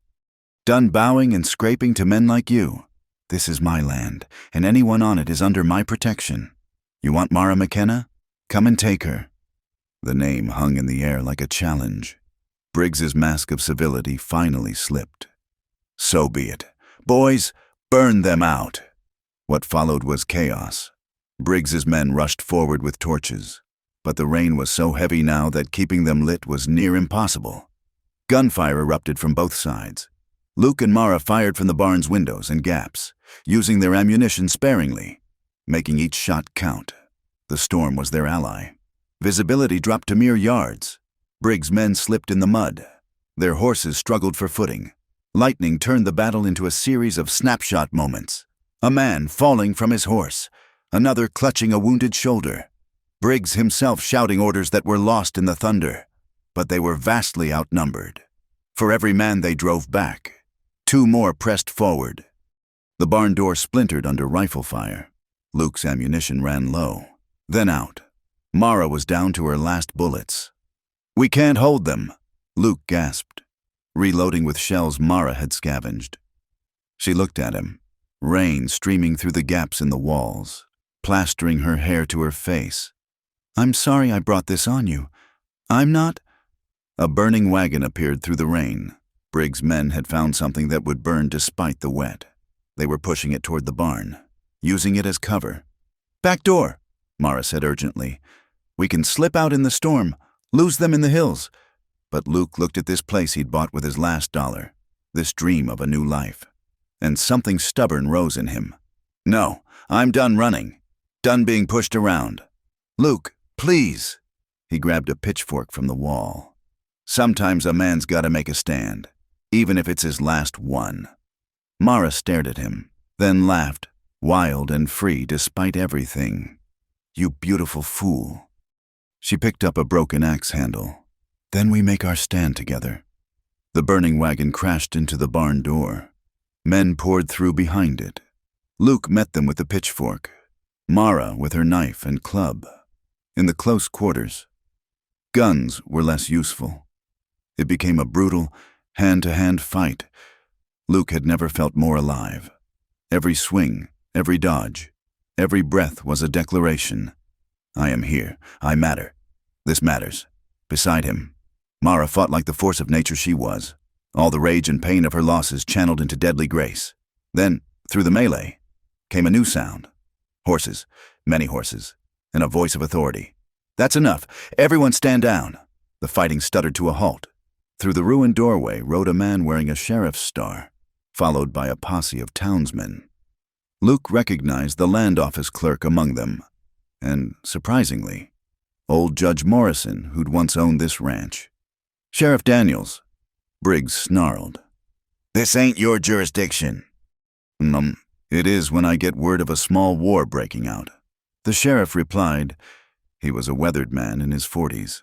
Done bowing and scraping to men like you. This is my land, and anyone on it is under my protection. You want Mara McKenna? Come and take her." The name hung in the air like a challenge. Briggs's mask of civility finally slipped. "So be it. Boys, burn them out." What followed was chaos. Briggs's men rushed forward with torches, but the rain was so heavy now that keeping them lit was near impossible. Gunfire erupted from both sides. Luke and Mara fired from the barn's windows and gaps, using their ammunition sparingly, making each shot count. The storm was their ally. Visibility dropped to mere yards. Briggs' men slipped in the mud. Their horses struggled for footing. Lightning turned the battle into a series of snapshot moments. A man falling from his horse, another clutching a wounded shoulder. Briggs himself shouting orders that were lost in the thunder. But they were vastly outnumbered. For every man they drove back, 2 more pressed forward. The barn door splintered under rifle fire. Luke's ammunition ran low, then out. Mara was down to her last bullets. "We can't hold them," Luke gasped, reloading with shells Mara had scavenged. She looked at him, rain streaming through the gaps in the walls, plastering her hair to her face. "I'm sorry I brought this on you. I'm not—" A burning wagon appeared through the rain. Briggs' men had found something that would burn despite the wet. They were pushing it toward the barn, using it as cover. "Back door," Mara said urgently. "We can slip out in the storm, lose them in the hills." But Luke looked at this place he'd bought with his last dollar, this dream of a new life. And something stubborn rose in him. "No, I'm done running. Done being pushed around. Luke, please." He grabbed a pitchfork from the wall. Sometimes a man's gotta make a stand, even if it's his last one. Mara stared at him, then laughed, wild and free despite everything. "You beautiful fool." She picked up a broken axe handle. "Then we make our stand together." The burning wagon crashed into the barn door. Men poured through behind it. Luke met them with the pitchfork, Mara with her knife and club. In the close quarters, guns were less useful. It became a brutal, hand-to-hand fight. Luke had never felt more alive. Every swing, every dodge, every breath was a declaration. "I am here. I matter. This matters." Beside him, Mara fought like the force of nature she was, all the rage and pain of her losses channeled into deadly grace. Then, through the melee, came a new sound. Horses, many horses, and a voice of authority. "That's enough. Everyone stand down." The fighting stuttered to a halt. Through the ruined doorway rode a man wearing a sheriff's star, followed by a posse of townsmen. Luke recognized the land office clerk among them, and, surprisingly, old Judge Morrison, who'd once owned this ranch. "Sheriff Daniels," Briggs snarled. "This ain't your jurisdiction." It is when I get word of a small war breaking out." The sheriff replied. He was a weathered man in his 40s,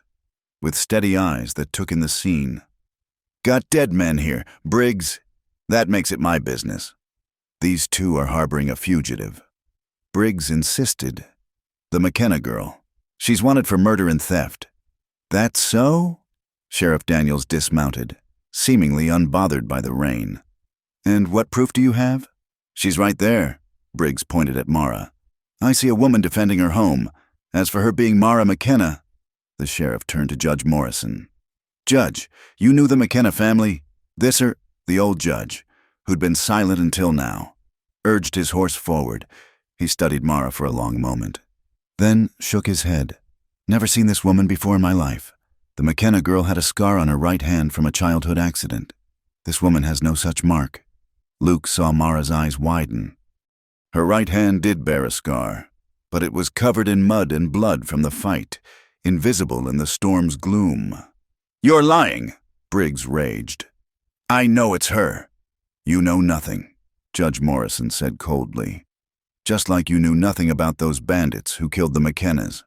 with steady eyes that took in the scene. "Got dead men here, Briggs. That makes it my business. These 2 are harboring a fugitive." Briggs insisted. "The McKenna girl. She's wanted for murder and theft." "That's so?" Sheriff Daniels dismounted, seemingly unbothered by the rain. "And what proof do you have?" "She's right there," Briggs pointed at Mara. "I see a woman defending her home. As for her being Mara McKenna—" The sheriff turned to Judge Morrison. "Judge, you knew the McKenna family? The old judge, who'd been silent until now, urged his horse forward. He studied Mara for a long moment, then shook his head. "Never seen this woman before in my life. The McKenna girl had a scar on her right hand from a childhood accident. This woman has no such mark." Luke saw Mara's eyes widen. Her right hand did bear a scar, but it was covered in mud and blood from the fight, invisible in the storm's gloom. "You're lying," Briggs raged. "I know it's her." "You know nothing," Judge Morrison said coldly. "Just like you knew nothing about those bandits who killed the McKennas.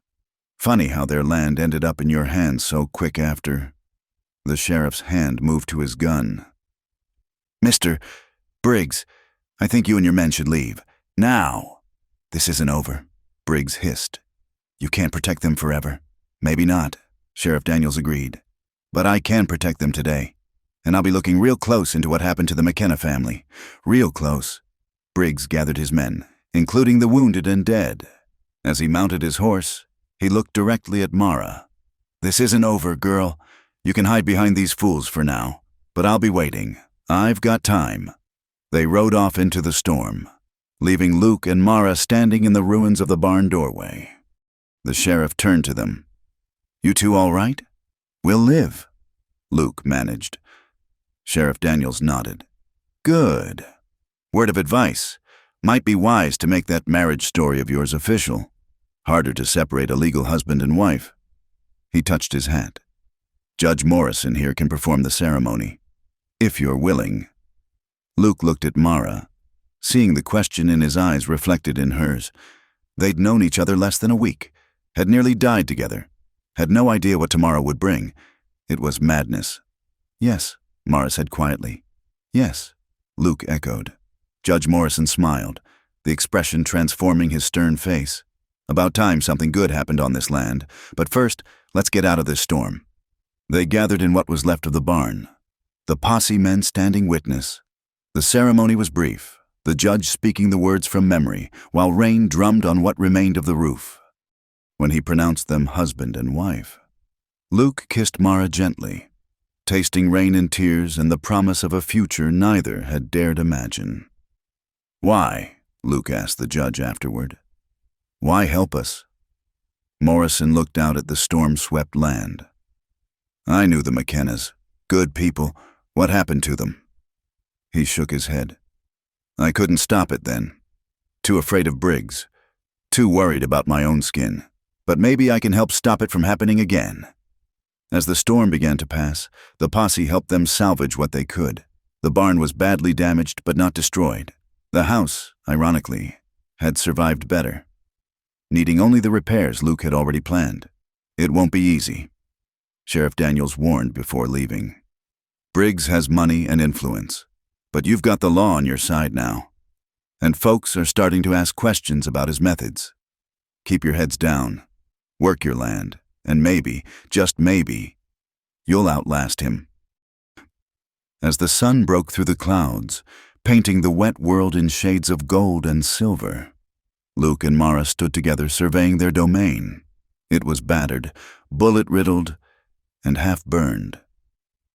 Funny how their land ended up in your hands so quick after." The sheriff's hand moved to his gun. "Mr. Briggs, I think you and your men should leave. Now." "This isn't over," Briggs hissed. "You can't protect them forever." "Maybe not," Sheriff Daniels agreed. "But I can protect them today. And I'll be looking real close into what happened to the McKenna family. Real close." Briggs gathered his men, including the wounded and dead. As he mounted his horse, he looked directly at Mara. "This isn't over, girl. You can hide behind these fools for now, but I'll be waiting. I've got time." They rode off into the storm, leaving Luke and Mara standing in the ruins of the barn doorway. The sheriff turned to them. "You 2 all right?" "We'll live," Luke managed. Sheriff Daniels nodded. "Good. Word of advice. Might be wise to make that marriage story of yours official. Harder to separate a legal husband and wife." He touched his hat. "Judge Morrison here can perform the ceremony, if you're willing." Luke looked at Mara, seeing the question in his eyes reflected in hers. They'd known each other less than a week, had nearly died together, had no idea what tomorrow would bring. It was madness. "Yes," Mara said quietly. "Yes," Luke echoed. Judge Morrison smiled, the expression transforming his stern face. "About time something good happened on this land, but first, let's get out of this storm." They gathered in what was left of the barn, the posse men standing witness. The ceremony was brief, the judge speaking the words from memory, while rain drummed on what remained of the roof. When he pronounced them husband and wife, Luke kissed Mara gently, tasting rain and tears and the promise of a future neither had dared imagine. "Why?" Luke asked the judge afterward. "Why help us?" Morrison looked out at the storm-swept land. "I knew the McKennas. Good people. What happened to them?" He shook his head. "I couldn't stop it then. Too afraid of Briggs. Too worried about my own skin. But maybe I can help stop it from happening again." As the storm began to pass, the posse helped them salvage what they could. The barn was badly damaged but not destroyed. The house, ironically, had survived better, needing only the repairs Luke had already planned. "It won't be easy," Sheriff Daniels warned before leaving. "Briggs has money and influence, but you've got the law on your side now. And folks are starting to ask questions about his methods. Keep your heads down, work your land, and maybe, just maybe, you'll outlast him." As the sun broke through the clouds, painting the wet world in shades of gold and silver, Luke and Mara stood together surveying their domain. It was battered, bullet-riddled, and half-burned.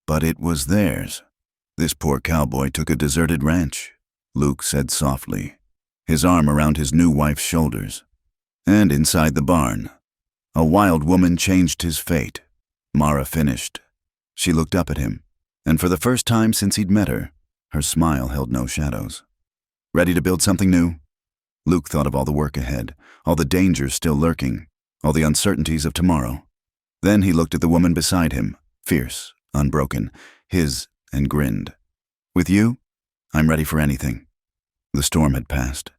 But it was theirs. "This poor cowboy took a deserted ranch," Luke said softly, his arm around his new wife's shoulders. "And inside the barn, a wild woman changed his fate." Mara finished. She looked up at him, and for the first time since he'd met her, her smile held no shadows. "Ready to build something new?" Luke thought of all the work ahead, all the dangers still lurking, all the uncertainties of tomorrow. Then he looked at the woman beside him, fierce, unbroken, and grinned. "With you, I'm ready for anything." The storm had passed,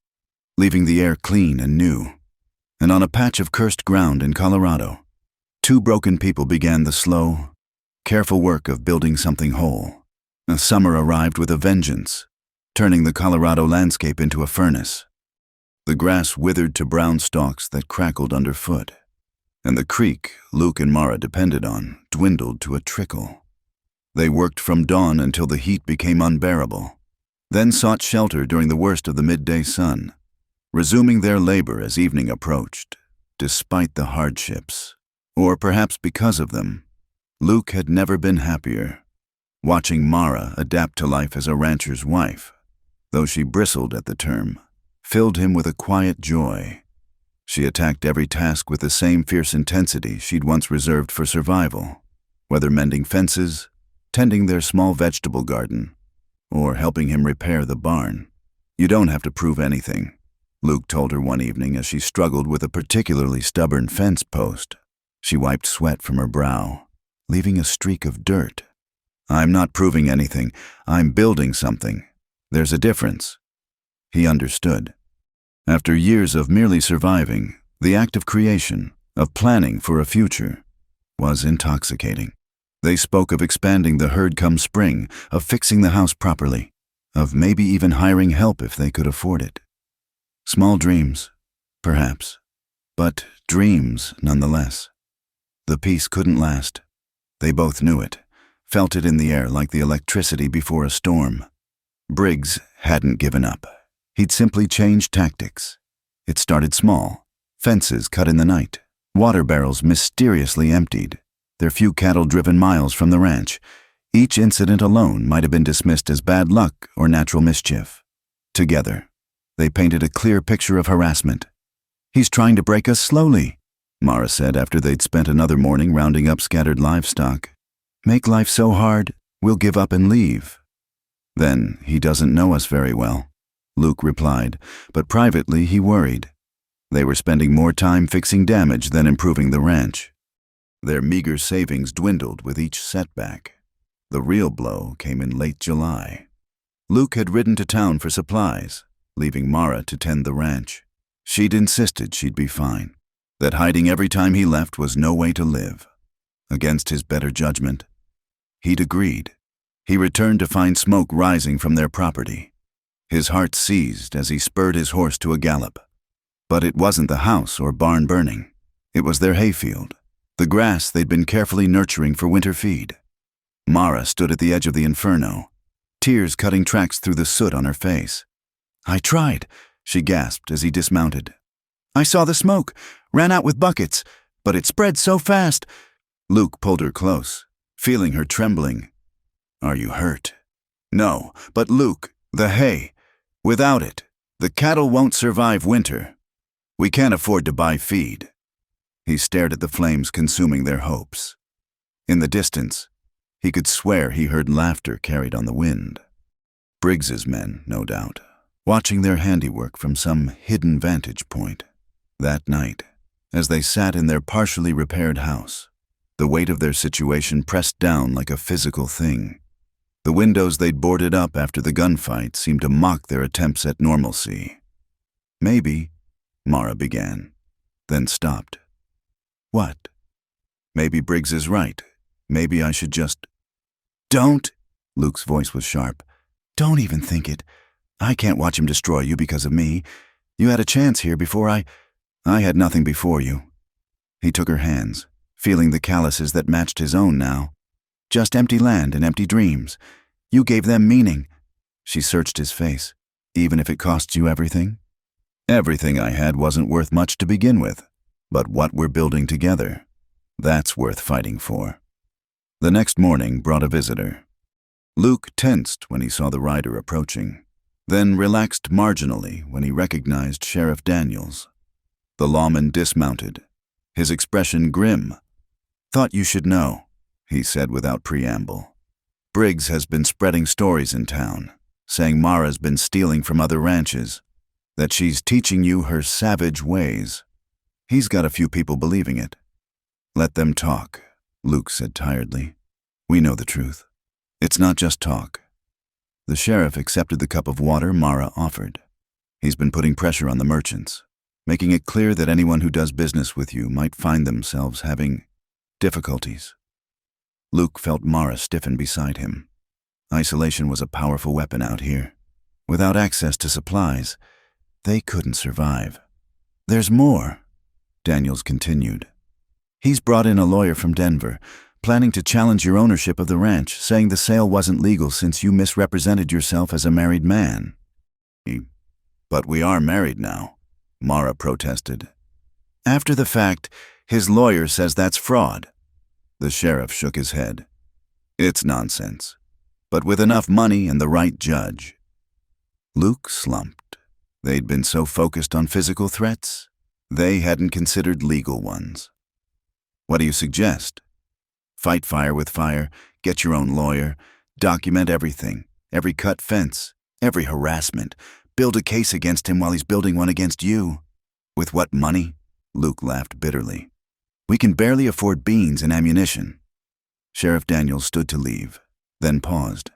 leaving the air clean and new. And on a patch of cursed ground in Colorado, two broken people began the slow, careful work of building something whole. A summer arrived with a vengeance, turning the Colorado landscape into a furnace. The grass withered to brown stalks that crackled underfoot, and the creek Luke and Mara depended on dwindled to a trickle. They worked from dawn until the heat became unbearable, then sought shelter during the worst of the midday sun, resuming their labor as evening approached. Despite the hardships, or perhaps because of them, Luke had never been happier. Watching Mara adapt to life as a rancher's wife, though she bristled at the term, filled him with a quiet joy. She attacked every task with the same fierce intensity she'd once reserved for survival, whether mending fences, tending their small vegetable garden, or helping him repair the barn. "You don't have to prove anything," Luke told her one evening as she struggled with a particularly stubborn fence post. She wiped sweat from her brow, leaving a streak of dirt. "I'm not proving anything. I'm building something. There's a difference." He understood. After years of merely surviving, the act of creation, of planning for a future, was intoxicating. They spoke of expanding the herd come spring, of fixing the house properly, of maybe even hiring help if they could afford it. Small dreams, perhaps, but dreams nonetheless. The peace couldn't last. They both knew it, felt it in the air like the electricity before a storm. Briggs hadn't given up. He'd simply changed tactics. It started small. Fences cut in the night. Water barrels mysteriously emptied. Their few cattle driven miles from the ranch. Each incident alone might have been dismissed as bad luck or natural mischief. Together, they painted a clear picture of harassment. "He's trying to break us slowly," Mara said after they'd spent another morning rounding up scattered livestock. "Make life so hard, we'll give up and leave." "Then he doesn't know us very well," Luke replied, but privately he worried. They were spending more time fixing damage than improving the ranch. Their meager savings dwindled with each setback. The real blow came in late July. Luke had ridden to town for supplies, leaving Mara to tend the ranch. She'd insisted she'd be fine, that hiding every time he left was no way to live. Against his better judgment, he'd agreed. He returned to find smoke rising from their property. His heart seized as he spurred his horse to a gallop. But it wasn't the house or barn burning. It was their hayfield, the grass they'd been carefully nurturing for winter feed. Mara stood at the edge of the inferno, tears cutting tracks through the soot on her face. "I tried," she gasped as he dismounted. "I saw the smoke, ran out with buckets, but it spread so fast." Luke pulled her close, feeling her trembling. "Are you hurt?" "No, but Luke, the hay. Without it, the cattle won't survive winter. We can't afford to buy feed." He stared at the flames consuming their hopes. In the distance, he could swear he heard laughter carried on the wind. Briggs's men, no doubt, watching their handiwork from some hidden vantage point. That night, as they sat in their partially repaired house, the weight of their situation pressed down like a physical thing. The windows they'd boarded up after the gunfight seemed to mock their attempts at normalcy. "Maybe," Mara began, then stopped. "What?" "Maybe Briggs is right. Maybe I should just—" "Don't!" Luke's voice was sharp. "Don't even think it. I can't watch him destroy you because of me. You had a chance here before I had nothing before you." He took her hands, feeling the calluses that matched his own now. "Just empty land and empty dreams. You gave them meaning." She searched his face. "Even if it costs you everything?" "Everything I had wasn't worth much to begin with, but what we're building together, that's worth fighting for." The next morning brought a visitor. Luke tensed when he saw the rider approaching, then relaxed marginally when he recognized Sheriff Daniels. The lawman dismounted, his expression grim. "Thought you should know," he said without preamble. "Briggs has been spreading stories in town, saying Mara's been stealing from other ranches, that she's teaching you her savage ways. He's got a few people believing it." "Let them talk," Luke said tiredly. "We know the truth. It's not just talk." The sheriff accepted the cup of water Mara offered. "He's been putting pressure on the merchants, making it clear that anyone who does business with you might find themselves having difficulties." Luke felt Mara stiffen beside him. Isolation was a powerful weapon out here. Without access to supplies, they couldn't survive. "There's more," Daniels continued. "He's brought in a lawyer from Denver, planning to challenge your ownership of the ranch, saying the sale wasn't legal since you misrepresented yourself as a married man." "But we are married now," Mara protested. "After the fact, his lawyer says that's fraud." The sheriff shook his head. "It's nonsense, but with enough money and the right judge." Luke slumped. They'd been so focused on physical threats, they hadn't considered legal ones. "What do you suggest?" "Fight fire with fire, get your own lawyer, document everything, every cut fence, every harassment, build a case against him while he's building one against you." "With what money?" Luke laughed bitterly. "We can barely afford beans and ammunition." Sheriff Daniels stood to leave, then paused.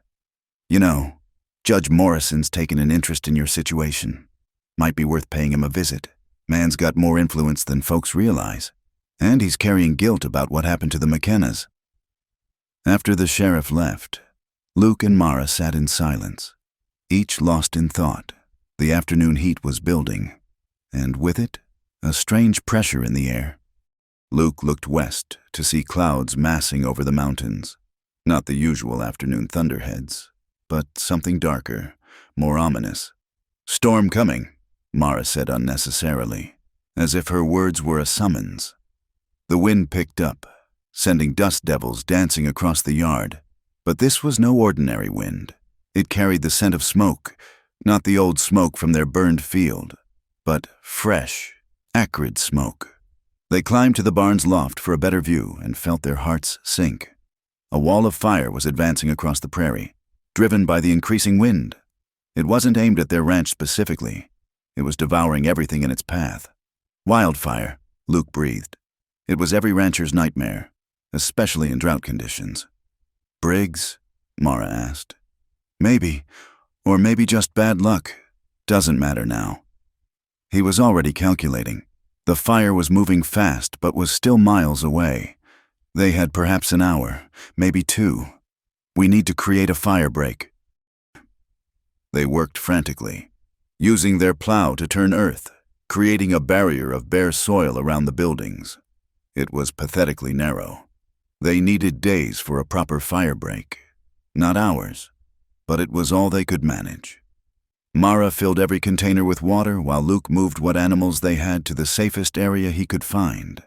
"You know, Judge Morrison's taken an interest in your situation. Might be worth paying him a visit. Man's got more influence than folks realize, and he's carrying guilt about what happened to the McKennas." After the sheriff left, Luke and Mara sat in silence, each lost in thought. The afternoon heat was building, and with it, a strange pressure in the air. Luke looked west to see clouds massing over the mountains. Not the usual afternoon thunderheads, but something darker, more ominous. "Storm coming," Mara said unnecessarily, as if her words were a summons. The wind picked up, sending dust devils dancing across the yard. But this was no ordinary wind. It carried the scent of smoke, not the old smoke from their burned field, but fresh, acrid smoke. They climbed to the barn's loft for a better view and felt their hearts sink. A wall of fire was advancing across the prairie, driven by the increasing wind. It wasn't aimed at their ranch specifically. It was devouring everything in its path. Wildfire, Luke breathed. It was every rancher's nightmare, especially in drought conditions. "Briggs?" Mara asked. "Maybe, or maybe just bad luck. Doesn't matter now." He was already calculating. The fire was moving fast but was still miles away. They had perhaps an hour, maybe 2. We need to create a fire break. They worked frantically, using their plow to turn earth, creating a barrier of bare soil around the buildings. It was pathetically narrow. They needed days for a proper fire break, not hours, but it was all they could manage. Mara filled every container with water while Luke moved what animals they had to the safest area he could find.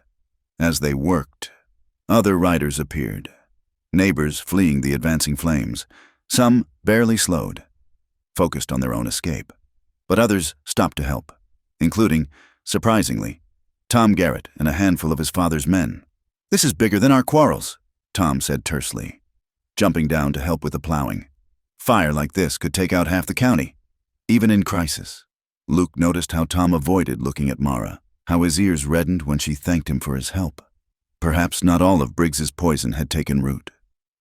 As they worked, other riders appeared, neighbors fleeing the advancing flames. Some barely slowed, focused on their own escape, but others stopped to help, including, surprisingly, Tom Garrett and a handful of his father's men. "This is bigger than our quarrels," Tom said tersely, jumping down to help with the plowing. "Fire like this could take out half the county, even in crisis." Luke noticed how Tom avoided looking at Mara, how his ears reddened when she thanked him for his help. Perhaps not all of Briggs's poison had taken root.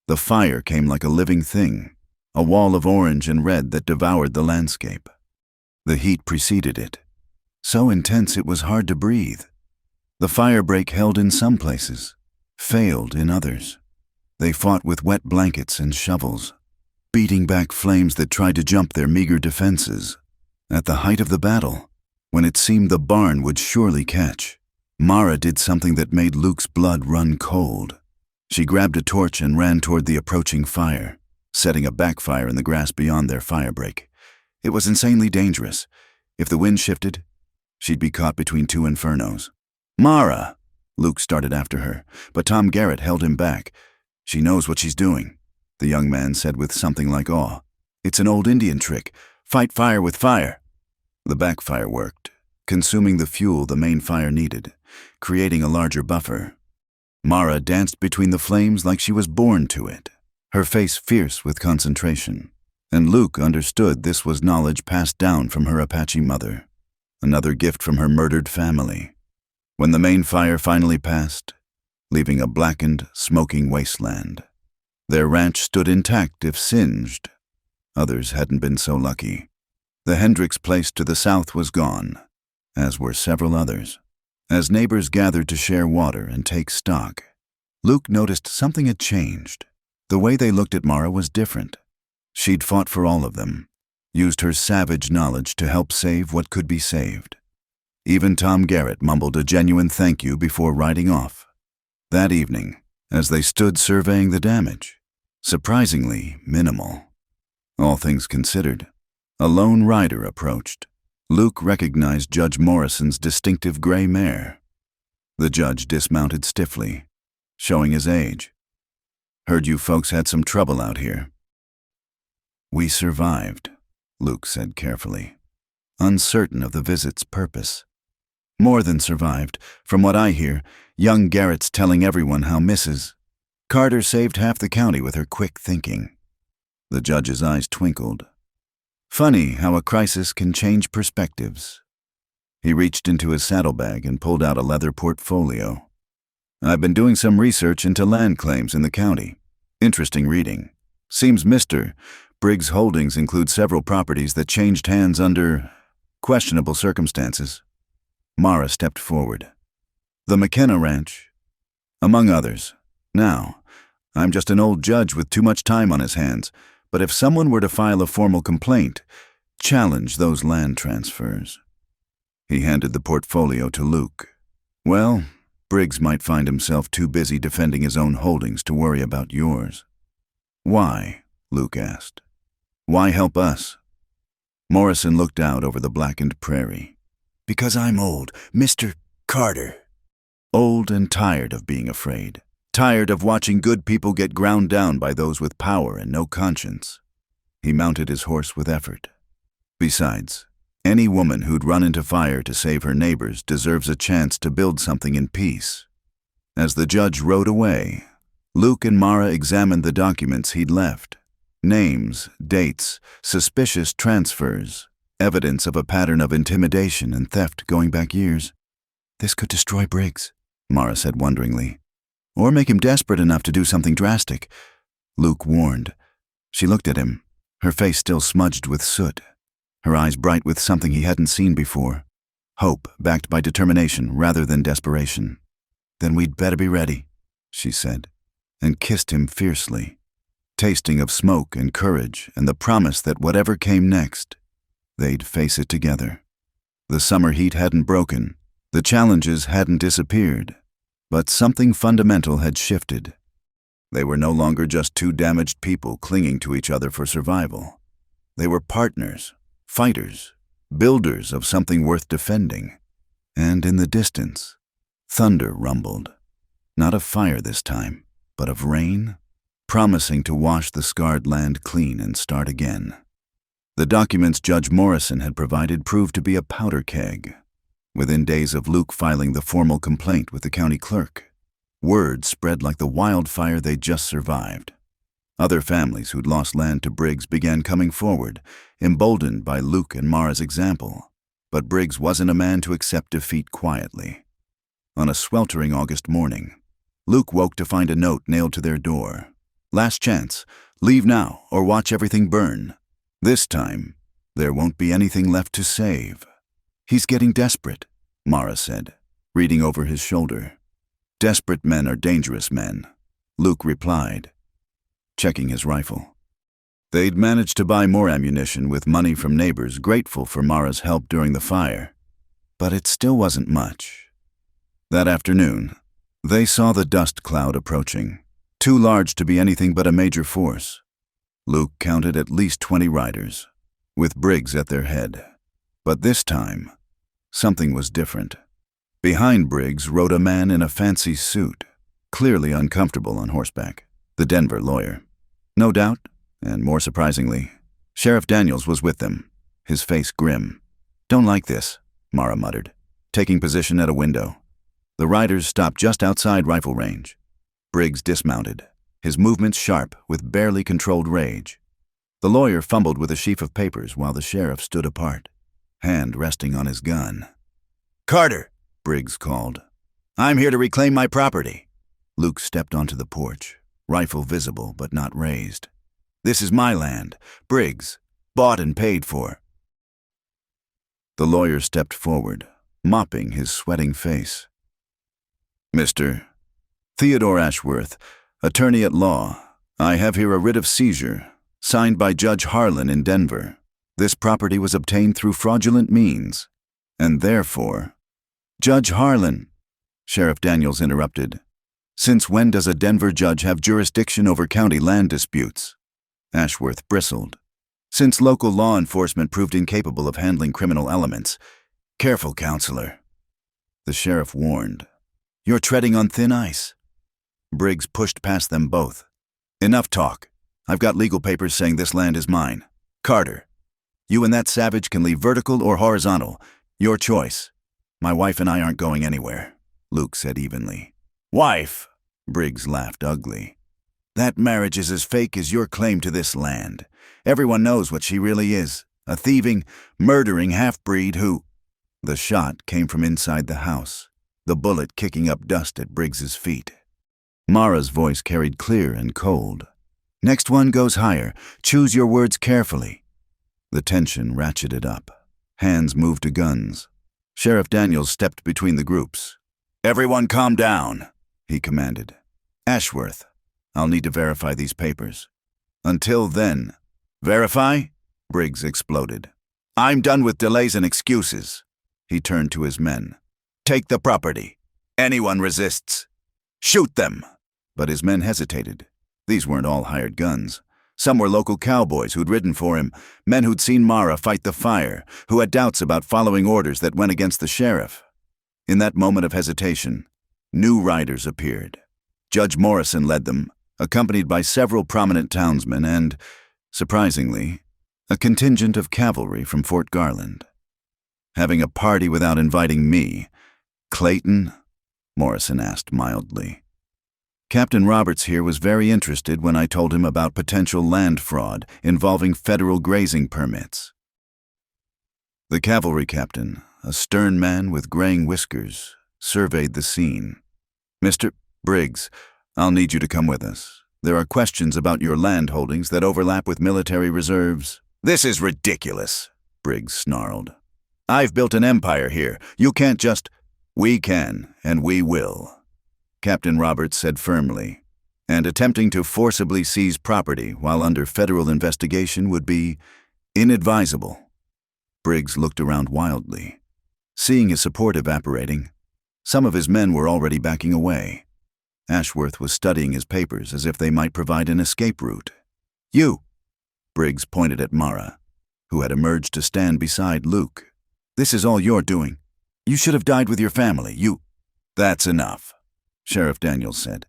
The fire came like a living thing, a wall of orange and red that devoured the landscape. The heat preceded it, so intense it was hard to breathe. The fire break held in some places, failed in others. They fought with wet blankets and shovels, beating back flames that tried to jump their meager defenses. At the height of the battle, when it seemed the barn would surely catch, Mara did something that made Luke's blood run cold. She grabbed a torch and ran toward the approaching fire, setting a backfire in the grass beyond their fire break. It was insanely dangerous. If the wind shifted, she'd be caught between 2 infernos. "Mara!" Luke started after her, but Tom Garrett held him back. "She knows what she's doing," the young man said with something like awe. "It's an old Indian trick. Fight fire with fire." The backfire worked, consuming the fuel the main fire needed, creating a larger buffer. Mara danced between the flames like she was born to it, her face fierce with concentration. And Luke understood this was knowledge passed down from her Apache mother, another gift from her murdered family. When the main fire finally passed, leaving a blackened, smoking wasteland, their ranch stood intact if singed. Others hadn't been so lucky. The Hendricks place to the south was gone, as were several others. As neighbors gathered to share water and take stock, Luke noticed something had changed. The way they looked at Mara was different. She'd fought for all of them, used her savage knowledge to help save what could be saved. Even Tom Garrett mumbled a genuine thank you before riding off. That evening, as they stood surveying the damage, surprisingly minimal. All things considered, a lone rider approached. Luke recognized Judge Morrison's distinctive gray mare. The judge dismounted stiffly, showing his age. "Heard you folks had some trouble out here." "We survived," Luke said carefully, uncertain of the visit's purpose. "More than survived. From what I hear, young Garrett's telling everyone how Mrs. Carter saved half the county with her quick thinking." The judge's eyes twinkled. Funny how a crisis can change perspectives. He reached into his saddlebag and pulled out a leather portfolio. "I've been doing some research into land claims in the county. Interesting reading. Seems Mr. Briggs' holdings include several properties that changed hands under questionable circumstances." Mara stepped forward. "The McKenna Ranch, among others. Now, I'm just an old judge with too much time on his hands, but if someone were to file a formal complaint, challenge those land transfers." He handed the portfolio to Luke. "Well, Briggs might find himself too busy defending his own holdings to worry about yours." "Why?" Luke asked. "Why help us?" Morrison looked out over the blackened prairie. "Because I'm old, Mr. Carter. Old and tired of being afraid. Tired of watching good people get ground down by those with power and no conscience." He mounted his horse with effort. "Besides, any woman who'd run into fire to save her neighbors deserves a chance to build something in peace." As the judge rode away, Luke and Mara examined the documents he'd left. Names, dates, suspicious transfers, evidence of a pattern of intimidation and theft going back years. "This could destroy Briggs," Mara said wonderingly. "Or make him desperate enough to do something drastic," Luke warned. She looked at him, her face still smudged with soot, her eyes bright with something he hadn't seen before. Hope backed by determination rather than desperation. "Then we'd better be ready," she said, and kissed him fiercely, tasting of smoke and courage and the promise that whatever came next, they'd face it together. The summer heat hadn't broken, the challenges hadn't disappeared, but something fundamental had shifted. They were no longer just two damaged people clinging to each other for survival. They were partners, fighters, builders of something worth defending. And in the distance, thunder rumbled. Not of fire this time, but of rain, promising to wash the scarred land clean and start again. The documents Judge Morrison had provided proved to be a powder keg. Within days of Luke filing the formal complaint with the county clerk, word spread like the wildfire they'd just survived. Other families who'd lost land to Briggs began coming forward, emboldened by Luke and Mara's example. But Briggs wasn't a man to accept defeat quietly. On a sweltering August morning, Luke woke to find a note nailed to their door. "Last chance. Leave now or watch everything burn. This time, there won't be anything left to save." "He's getting desperate," Mara said, reading over his shoulder. "Desperate men are dangerous men," Luke replied, checking his rifle. They'd managed to buy more ammunition with money from neighbors grateful for Mara's help during the fire, but it still wasn't much. That afternoon, they saw the dust cloud approaching, too large to be anything but a major force. Luke counted at least 20 riders, with Briggs at their head. But this time, something was different. Behind Briggs rode a man in a fancy suit, clearly uncomfortable on horseback, the Denver lawyer. No doubt, and more surprisingly, Sheriff Daniels was with them, his face grim. "Don't like this," Mara muttered, taking position at a window. The riders stopped just outside rifle range. Briggs dismounted, his movements sharp with barely controlled rage. The lawyer fumbled with a sheaf of papers while the sheriff stood apart, hand resting on his gun. "Carter," Briggs called. "I'm here to reclaim my property." Luke stepped onto the porch, rifle visible but not raised. "This is my land, Briggs, bought and paid for." The lawyer stepped forward, mopping his sweating face. "Mr. Theodore Ashworth, attorney at law, I have here a writ of seizure, signed by Judge Harlan in Denver. This property was obtained through fraudulent means, and therefore—" "Judge Harlan," Sheriff Daniels interrupted. "Since when does a Denver judge have jurisdiction over county land disputes?" Ashworth bristled. "Since local law enforcement proved incapable of handling criminal elements." "Careful, counselor," the sheriff warned. "You're treading on thin ice." Briggs pushed past them both. "Enough talk. I've got legal papers saying this land is mine. Carter, you and that savage can leave vertical or horizontal. Your choice. My wife and I aren't going anywhere," Luke said evenly. "Wife?" Briggs laughed ugly. "That marriage is as fake as your claim to this land. Everyone knows what she really is, a thieving, murdering half-breed who—" The shot came from inside the house, the bullet kicking up dust at Briggs's feet. Mara's voice carried clear and cold. "Next one goes higher. Choose your words carefully." The tension ratcheted up. Hands moved to guns. Sheriff Daniels stepped between the groups. "Everyone calm down," he commanded. "Ashworth, I'll need to verify these papers. Until then—" "Verify?" Briggs exploded. "I'm done with delays and excuses." He turned to his men. "Take the property. Anyone resists, shoot them." But his men hesitated. These weren't all hired guns. Some were local cowboys who'd ridden for him, men who'd seen Mara fight the fire, who had doubts about following orders that went against the sheriff. In that moment of hesitation, new riders appeared. Judge Morrison led them, accompanied by several prominent townsmen and, surprisingly, a contingent of cavalry from Fort Garland. "Having a party without inviting me, Clayton?" Morrison asked mildly. "Captain Roberts here was very interested when I told him about potential land fraud involving federal grazing permits." The cavalry captain, a stern man with graying whiskers, surveyed the scene. "Mr. Briggs, I'll need you to come with us. There are questions about your land holdings that overlap with military reserves." "This is ridiculous," Briggs snarled. I've built an empire here. You can't just— We can, and we will, Captain Roberts said firmly, and attempting to forcibly seize property while under federal investigation would be inadvisable. Briggs looked around wildly. Seeing his support evaporating, some of his men were already backing away. Ashworth was studying his papers as if they might provide an escape route. You! Briggs pointed at Mara, who had emerged to stand beside Luke. This is all you're doing. You should have died with your family. That's enough, Sheriff Daniels said.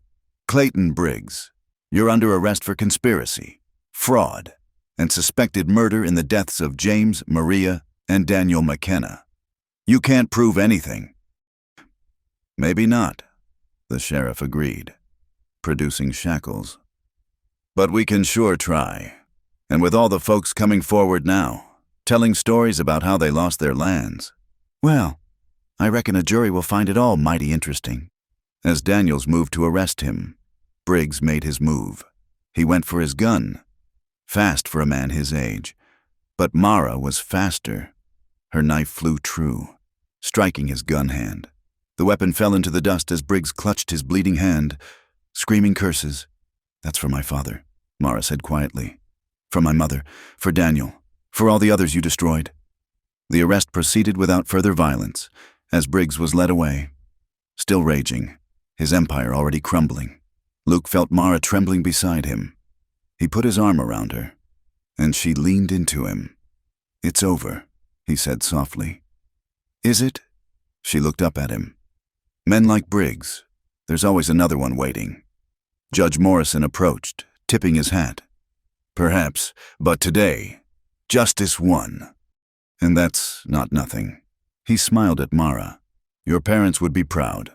Clayton Briggs, you're under arrest for conspiracy, fraud, and suspected murder in the deaths of James, Maria, and Daniel McKenna. You can't prove anything. Maybe not, the sheriff agreed, producing shackles. But we can sure try. And with all the folks coming forward now, telling stories about how they lost their lands, well, I reckon a jury will find it all mighty interesting. As Daniels moved to arrest him, Briggs made his move. He went for his gun, fast for a man his age. But Mara was faster. Her knife flew true, striking his gun hand. The weapon fell into the dust as Briggs clutched his bleeding hand, screaming curses. That's for my father, Mara said quietly. For my mother, for Daniel, for all the others you destroyed. The arrest proceeded without further violence, as Briggs was led away. Still raging, his empire already crumbling, Luke felt Mara trembling beside him. He put his arm around her, and she leaned into him. It's over, he said softly. Is it? She looked up at him. Men like Briggs, there's always another one waiting. Judge Morrison approached, tipping his hat. Perhaps, but today, justice won. And that's not nothing. He smiled at Mara. Your parents would be proud.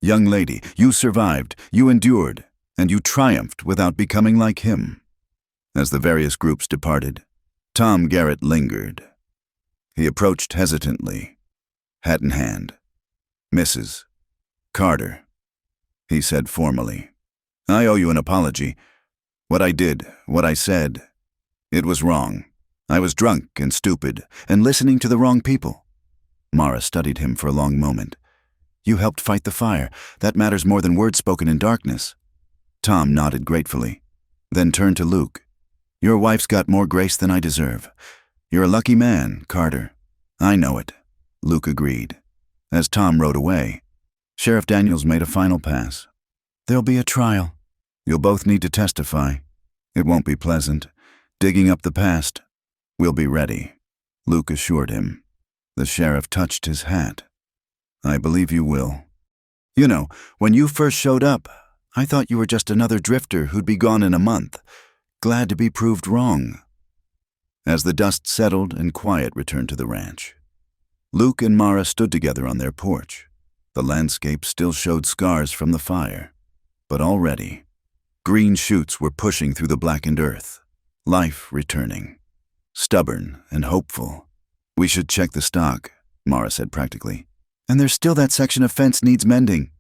Young lady, you survived, you endured, and you triumphed without becoming like him. As the various groups departed, Tom Garrett lingered. He approached hesitantly, hat in hand. Mrs. Carter, he said formally. I owe you an apology. What I did, what I said, it was wrong. I was drunk and stupid, and listening to the wrong people. Mara studied him for a long moment. You helped fight the fire. That matters more than words spoken in darkness. Tom nodded gratefully, then turned to Luke. Your wife's got more grace than I deserve. You're a lucky man, Carter. I know it, Luke agreed. As Tom rode away, Sheriff Daniels made a final pass. There'll be a trial. You'll both need to testify. It won't be pleasant. Digging up the past. We'll be ready, Luke assured him. The sheriff touched his hat. I believe you will. You know, when you first showed up, I thought you were just another drifter who'd be gone in a month. Glad to be proved wrong. As the dust settled and quiet returned to the ranch, Luke and Mara stood together on their porch. The landscape still showed scars from the fire, but already, green shoots were pushing through the blackened earth, life returning. Stubborn and hopeful. We should check the stock, Mara said practically. And there's still that section of fence needs mending.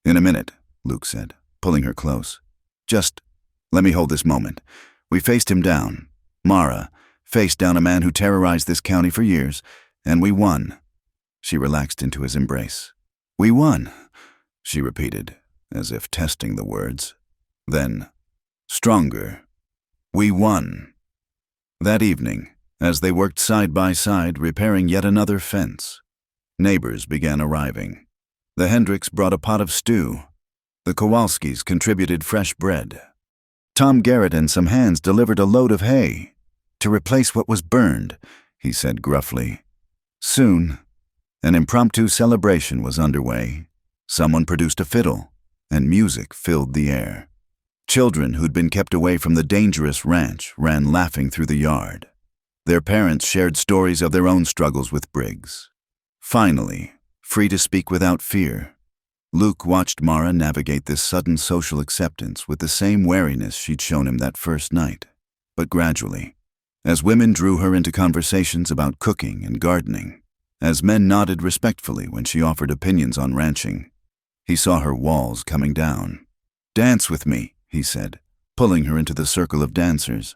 In a minute, Luke said, pulling her close. Just let me hold this moment. We faced him down. Mara faced down a man who terrorized this county for years, and we won. She relaxed into his embrace. We won, she repeated, as if testing the words. Then, stronger. We won. That evening, as they worked side by side repairing yet another fence, neighbors began arriving. The Hendricks brought a pot of stew. The Kowalskis contributed fresh bread. Tom Garrett and some hands delivered a load of hay. To replace what was burned, he said gruffly. Soon, an impromptu celebration was underway. Someone produced a fiddle, and music filled the air. Children who'd been kept away from the dangerous ranch ran laughing through the yard. Their parents shared stories of their own struggles with Briggs. Finally, free to speak without fear, Luke watched Mara navigate this sudden social acceptance with the same wariness she'd shown him that first night. But gradually, as women drew her into conversations about cooking and gardening, as men nodded respectfully when she offered opinions on ranching, he saw her walls coming down. Dance with me, he said, pulling her into the circle of dancers.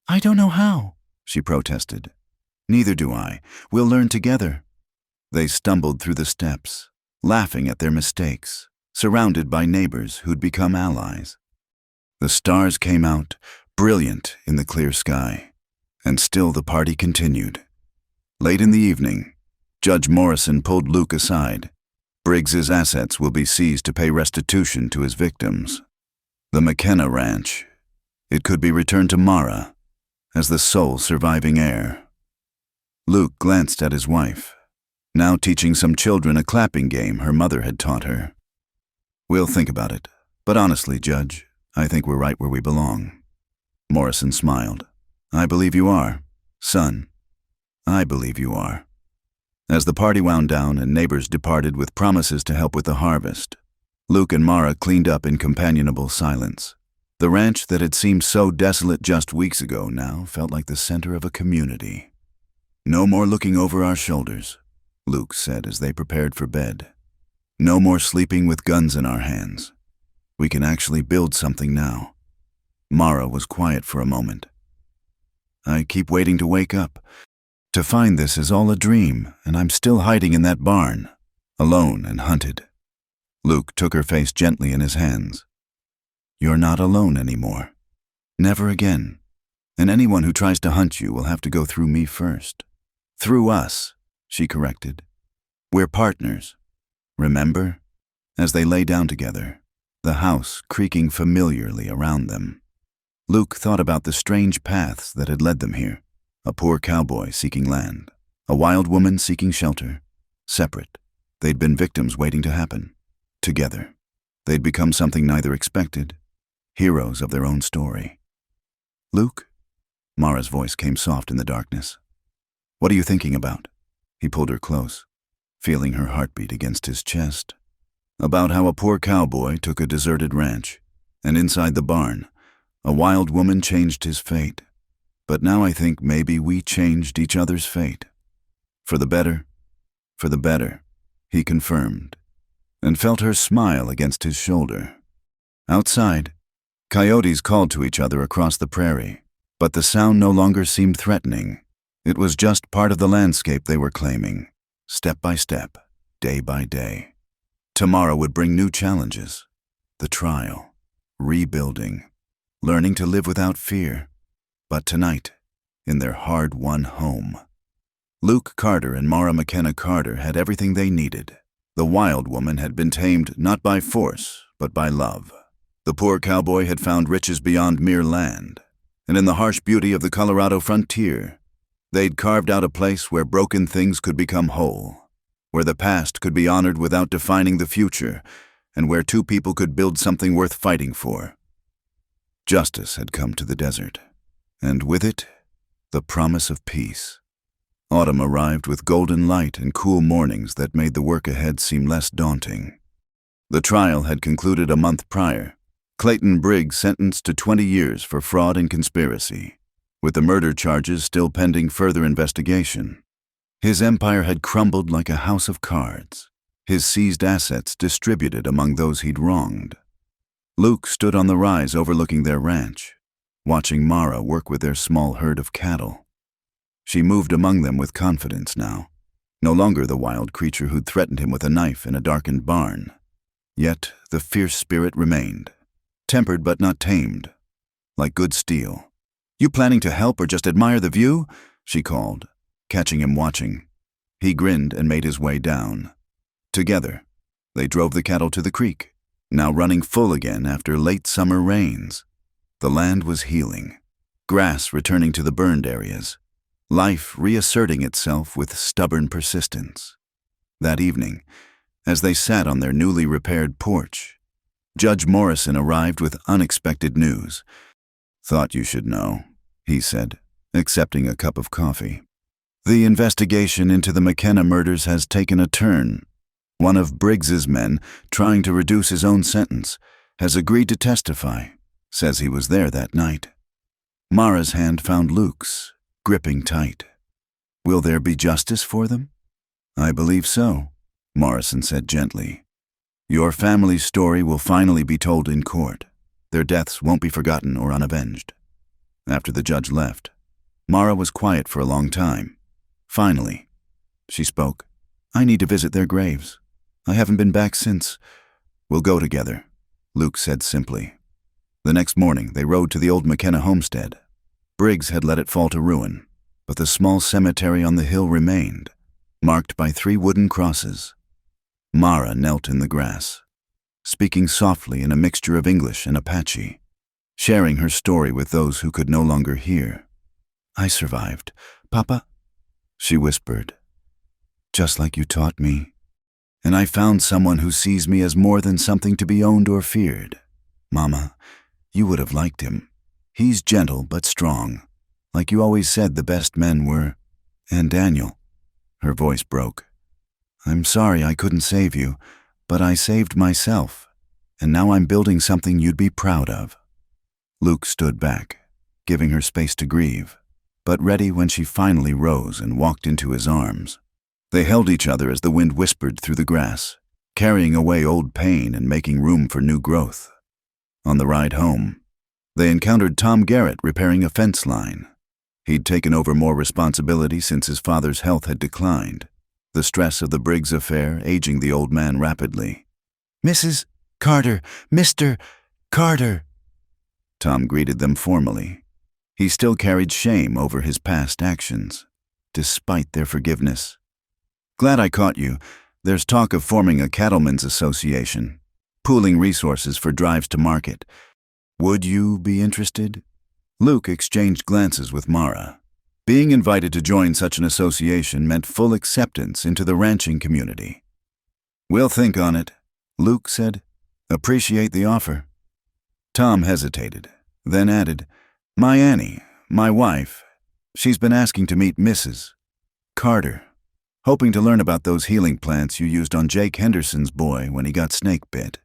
I don't know how, she protested. Neither do I. We'll learn together, They stumbled through the steps, laughing at their mistakes, surrounded by neighbors who'd become allies. The stars came out, brilliant in the clear sky, and still the party continued. Late in the evening, Judge Morrison pulled Luke aside. Briggs's assets will be seized to pay restitution to his victims. The McKenna Ranch, it could be returned to Mara as the sole surviving heir. Luke glanced at his wife, now teaching some children a clapping game her mother had taught her. We'll think about it, but honestly, Judge, I think we're right where we belong. Morrison smiled. I believe you are, son. I believe you are. As the party wound down and neighbors departed with promises to help with the harvest, Luke and Mara cleaned up in companionable silence. The ranch that had seemed so desolate just weeks ago now felt like the center of a community. No more looking over our shoulders, Luke said as they prepared for bed. No more sleeping with guns in our hands. We can actually build something now. Mara was quiet for a moment. I keep waiting to wake up, to find this is all a dream, and I'm still hiding in that barn, alone and hunted. Luke took her face gently in his hands. You're not alone anymore. Never again. And anyone who tries to hunt you will have to go through me first. Through us, she corrected. We're partners. Remember? As they lay down together, the house creaking familiarly around them. Luke thought about the strange paths that had led them here. A poor cowboy seeking land, a wild woman seeking shelter. Separate, they'd been victims waiting to happen. Together, they'd become something neither expected, heroes of their own story. Luke? Mara's voice came soft in the darkness. What are you thinking about? He pulled her close, feeling her heartbeat against his chest. About how a poor cowboy took a deserted ranch, and inside the barn, a wild woman changed his fate. But now I think maybe we changed each other's fate. For the better, he confirmed, and felt her smile against his shoulder. Outside, coyotes called to each other across the prairie, but the sound no longer seemed threatening. It was just part of the landscape they were claiming, step by step, day by day. Tomorrow would bring new challenges. The trial, rebuilding, learning to live without fear. But tonight, in their hard-won home, Luke Carter and Mara McKenna Carter had everything they needed. The wild woman had been tamed not by force, but by love. The poor cowboy had found riches beyond mere land, and in the harsh beauty of the Colorado frontier, they'd carved out a place where broken things could become whole, where the past could be honored without defining the future, and where two people could build something worth fighting for. Justice had come to the desert. And with it, the promise of peace. Autumn arrived with golden light and cool mornings that made the work ahead seem less daunting. The trial had concluded a month prior. Clayton Briggs sentenced to 20 years for fraud and conspiracy, with the murder charges still pending further investigation. His empire had crumbled like a house of cards, his seized assets distributed among those he'd wronged. Luke stood on the rise overlooking their ranch, watching Mara work with their small herd of cattle. She moved among them with confidence now, no longer the wild creature who'd threatened him with a knife in a darkened barn. Yet the fierce spirit remained, tempered but not tamed, like good steel. You planning to help or just admire the view? She called, catching him watching. He grinned and made his way down. Together, they drove the cattle to the creek, now running full again after late summer rains. The land was healing, grass returning to the burned areas, life reasserting itself with stubborn persistence. That evening, as they sat on their newly repaired porch, Judge Morrison arrived with unexpected news. Thought you should know, he said, accepting a cup of coffee. The investigation into the McKenna murders has taken a turn. One of Briggs's men, trying to reduce his own sentence, has agreed to testify. Says he was there that night. Mara's hand found Luke's, gripping tight. Will there be justice for them? I believe so, Morrison said gently. Your family's story will finally be told in court. Their deaths won't be forgotten or unavenged. After the judge left, Mara was quiet for a long time. Finally, she spoke. I need to visit their graves. I haven't been back since. We'll go together, Luke said simply. The next morning, they rode to the old McKenna homestead. Briggs had let it fall to ruin, but the small cemetery on the hill remained, marked by 3 wooden crosses. Mara knelt in the grass, speaking softly in a mixture of English and Apache, sharing her story with those who could no longer hear. I survived, Papa, she whispered, just like you taught me. And I found someone who sees me as more than something to be owned or feared. Mama, you would have liked him. He's gentle but strong, like you always said the best men were. And Daniel. Her voice broke. I'm sorry I couldn't save you, but I saved myself, and now I'm building something you'd be proud of. Luke stood back, giving her space to grieve, but ready when she finally rose and walked into his arms. They held each other as the wind whispered through the grass, carrying away old pain and making room for new growth. On the ride home, they encountered Tom Garrett repairing a fence line. He'd taken over more responsibility since his father's health had declined, the stress of the Briggs affair aging the old man rapidly. Mrs. Carter, Mr. Carter. Tom greeted them formally. He still carried shame over his past actions, despite their forgiveness. Glad I caught you. There's talk of forming a cattlemen's association, pooling resources for drives to market. Would you be interested? Luke exchanged glances with Mara. Being invited to join such an association meant full acceptance into the ranching community. We'll think on it, Luke said. Appreciate the offer. Tom hesitated, then added, My Annie, my wife, she's been asking to meet Mrs. Carter, hoping to learn about those healing plants you used on Jake Henderson's boy when he got snake bit.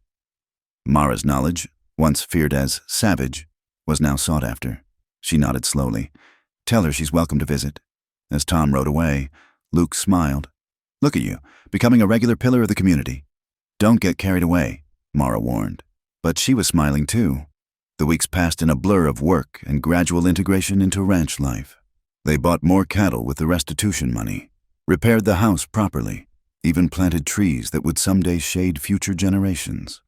Mara's knowledge, once feared as savage, was now sought after. She nodded slowly. Tell her she's welcome to visit. As Tom rode away, Luke smiled. Look at you, becoming a regular pillar of the community. Don't get carried away, Mara warned. But she was smiling too. The weeks passed in a blur of work and gradual integration into ranch life. They bought more cattle with the restitution money, repaired the house properly, even planted trees that would someday shade future generations.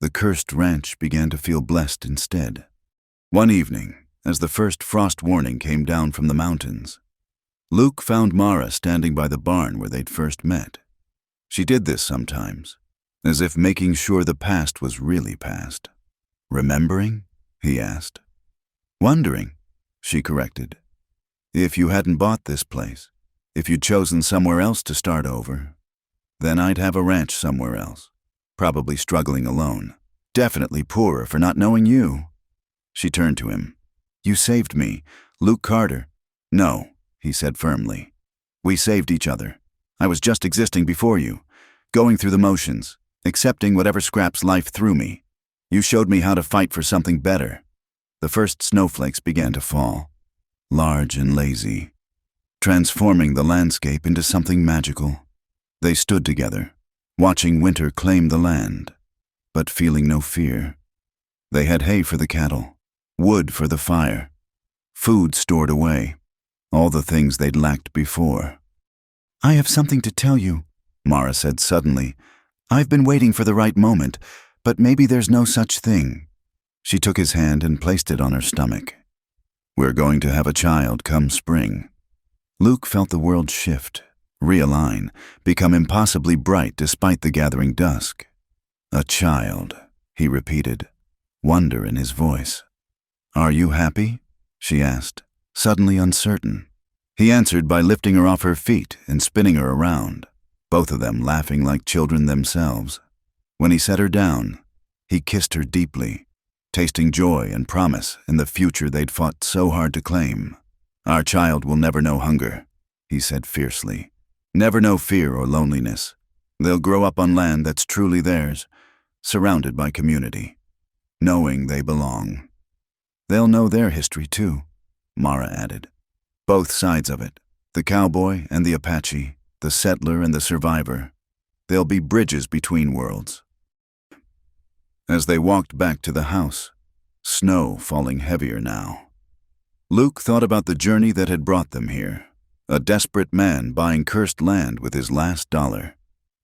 The cursed ranch began to feel blessed instead. One evening, as the first frost warning came down from the mountains, Luke found Mara standing by the barn where they'd first met. She did this sometimes, as if making sure the past was really past. Remembering? He asked. Wondering, she corrected. If you hadn't bought this place, if you'd chosen somewhere else to start over, then I'd have a ranch somewhere else, probably struggling alone, definitely poorer for not knowing you. She turned to him. You saved me, Luke Carter. No, he said firmly. We saved each other. I was just existing before you, going through the motions, accepting whatever scraps life threw me. You showed me how to fight for something better. The first snowflakes began to fall, large and lazy, transforming the landscape into something magical. They stood together, watching winter claim the land, but feeling no fear. They had hay for the cattle, wood for the fire, food stored away, all the things they'd lacked before. I have something to tell you, Mara said suddenly. I've been waiting for the right moment, but maybe there's no such thing. She took his hand and placed it on her stomach. We're going to have a child come spring. Luke felt the world shift, realign, become impossibly bright despite the gathering dusk. A child, he repeated, wonder in his voice. Are you happy? She asked, suddenly uncertain. He answered by lifting her off her feet and spinning her around, both of them laughing like children themselves. When he set her down, he kissed her deeply, tasting joy and promise in the future they'd fought so hard to claim. Our child will never know hunger, he said fiercely. Never know fear or loneliness. They'll grow up on land that's truly theirs, surrounded by community, knowing they belong. They'll know their history too, Mara added. Both sides of it, the cowboy and the Apache, the settler and the survivor. They'll be bridges between worlds. As they walked back to the house, snow falling heavier now, Luke thought about the journey that had brought them here, A desperate man buying cursed land with his last dollar.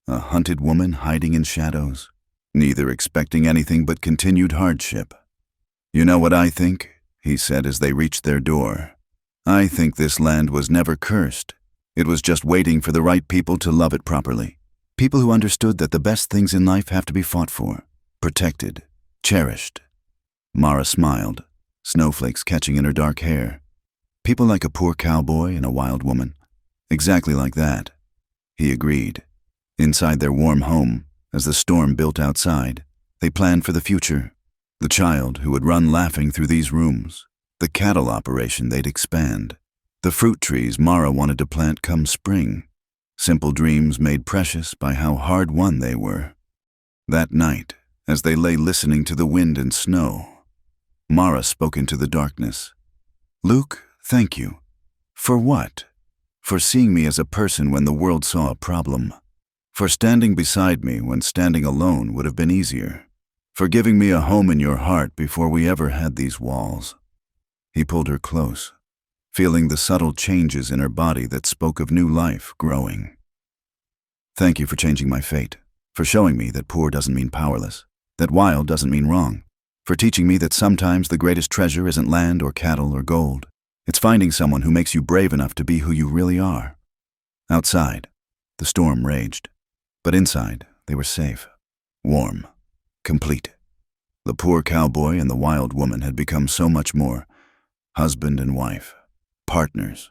A hunted woman hiding in shadows, neither expecting anything but continued hardship. "You know what I think?" he said as they reached their door. "I think this land was never cursed. It was just waiting for the right people to love it properly. People who understood that the best things in life have to be fought for, protected, cherished." Mara smiled, snowflakes catching in her dark hair. "People like a poor cowboy and a wild woman. Exactly like that," he agreed. Inside their warm home, as the storm built outside, they planned for the future. The child who would run laughing through these rooms, the cattle operation they'd expand, the fruit trees Mara wanted to plant come spring. Simple dreams made precious by how hard won they were. That night, as they lay listening to the wind and snow, Mara spoke into the darkness. "Luke, thank you." "For what?" "For seeing me as a person when the world saw a problem. For standing beside me when standing alone would have been easier. For giving me a home in your heart before we ever had these walls." He pulled her close, feeling the subtle changes in her body that spoke of new life growing. "Thank you for changing my fate, for showing me that poor doesn't mean powerless, that wild doesn't mean wrong, for teaching me that sometimes the greatest treasure isn't land or cattle or gold. It's finding someone who makes you brave enough to be who you really are." Outside, the storm raged, but inside they were safe, warm, complete. The poor cowboy and the wild woman had become so much more: husband and wife, partners,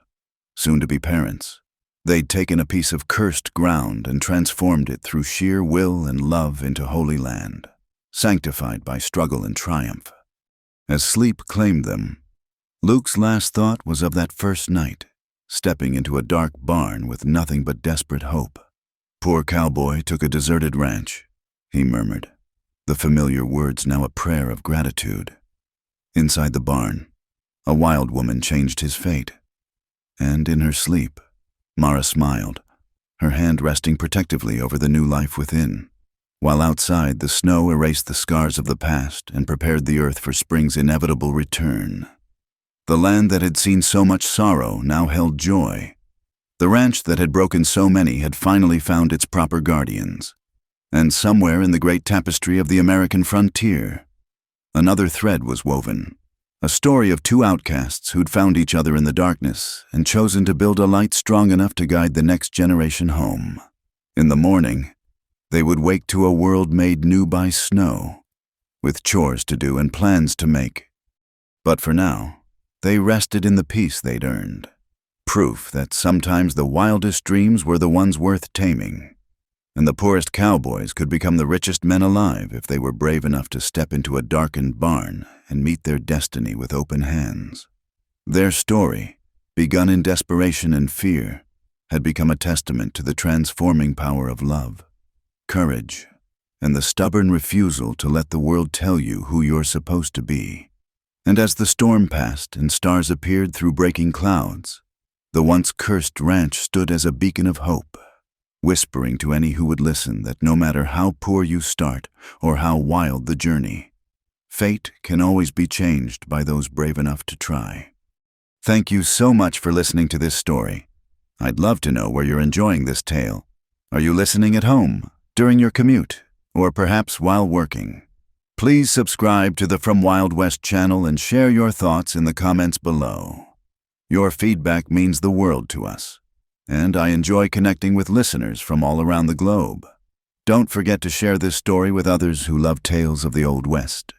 soon to be parents. They'd taken a piece of cursed ground and transformed it through sheer will and love into holy land, sanctified by struggle and triumph. As sleep claimed them, Luke's last thought was of that first night, stepping into a dark barn with nothing but desperate hope. "Poor cowboy took a deserted ranch," he murmured, the familiar words now a prayer of gratitude. Inside the barn, a wild woman changed his fate. And in her sleep, Mara smiled, her hand resting protectively over the new life within, while outside the snow erased the scars of the past and prepared the earth for spring's inevitable return. The land that had seen so much sorrow now held joy. The ranch that had broken so many had finally found its proper guardians. And somewhere in the great tapestry of the American frontier, another thread was woven. A story of two outcasts who'd found each other in the darkness and chosen to build a light strong enough to guide the next generation home. In the morning, they would wake to a world made new by snow, with chores to do and plans to make. But for now, they rested in the peace they'd earned, proof that sometimes the wildest dreams were the ones worth taming, and the poorest cowboys could become the richest men alive if they were brave enough to step into a darkened barn and meet their destiny with open hands. Their story, begun in desperation and fear, had become a testament to the transforming power of love, courage, and the stubborn refusal to let the world tell you who you're supposed to be. And as the storm passed and stars appeared through breaking clouds, the once cursed ranch stood as a beacon of hope, whispering to any who would listen that no matter how poor you start or how wild the journey, fate can always be changed by those brave enough to try. Thank you so much for listening to this story. I'd love to know where you're enjoying this tale. Are you listening at home, during your commute, or perhaps while working? Please subscribe to the From Wild West channel and share your thoughts in the comments below. Your feedback means the world to us, and I enjoy connecting with listeners from all around the globe. Don't forget to share this story with others who love tales of the Old West.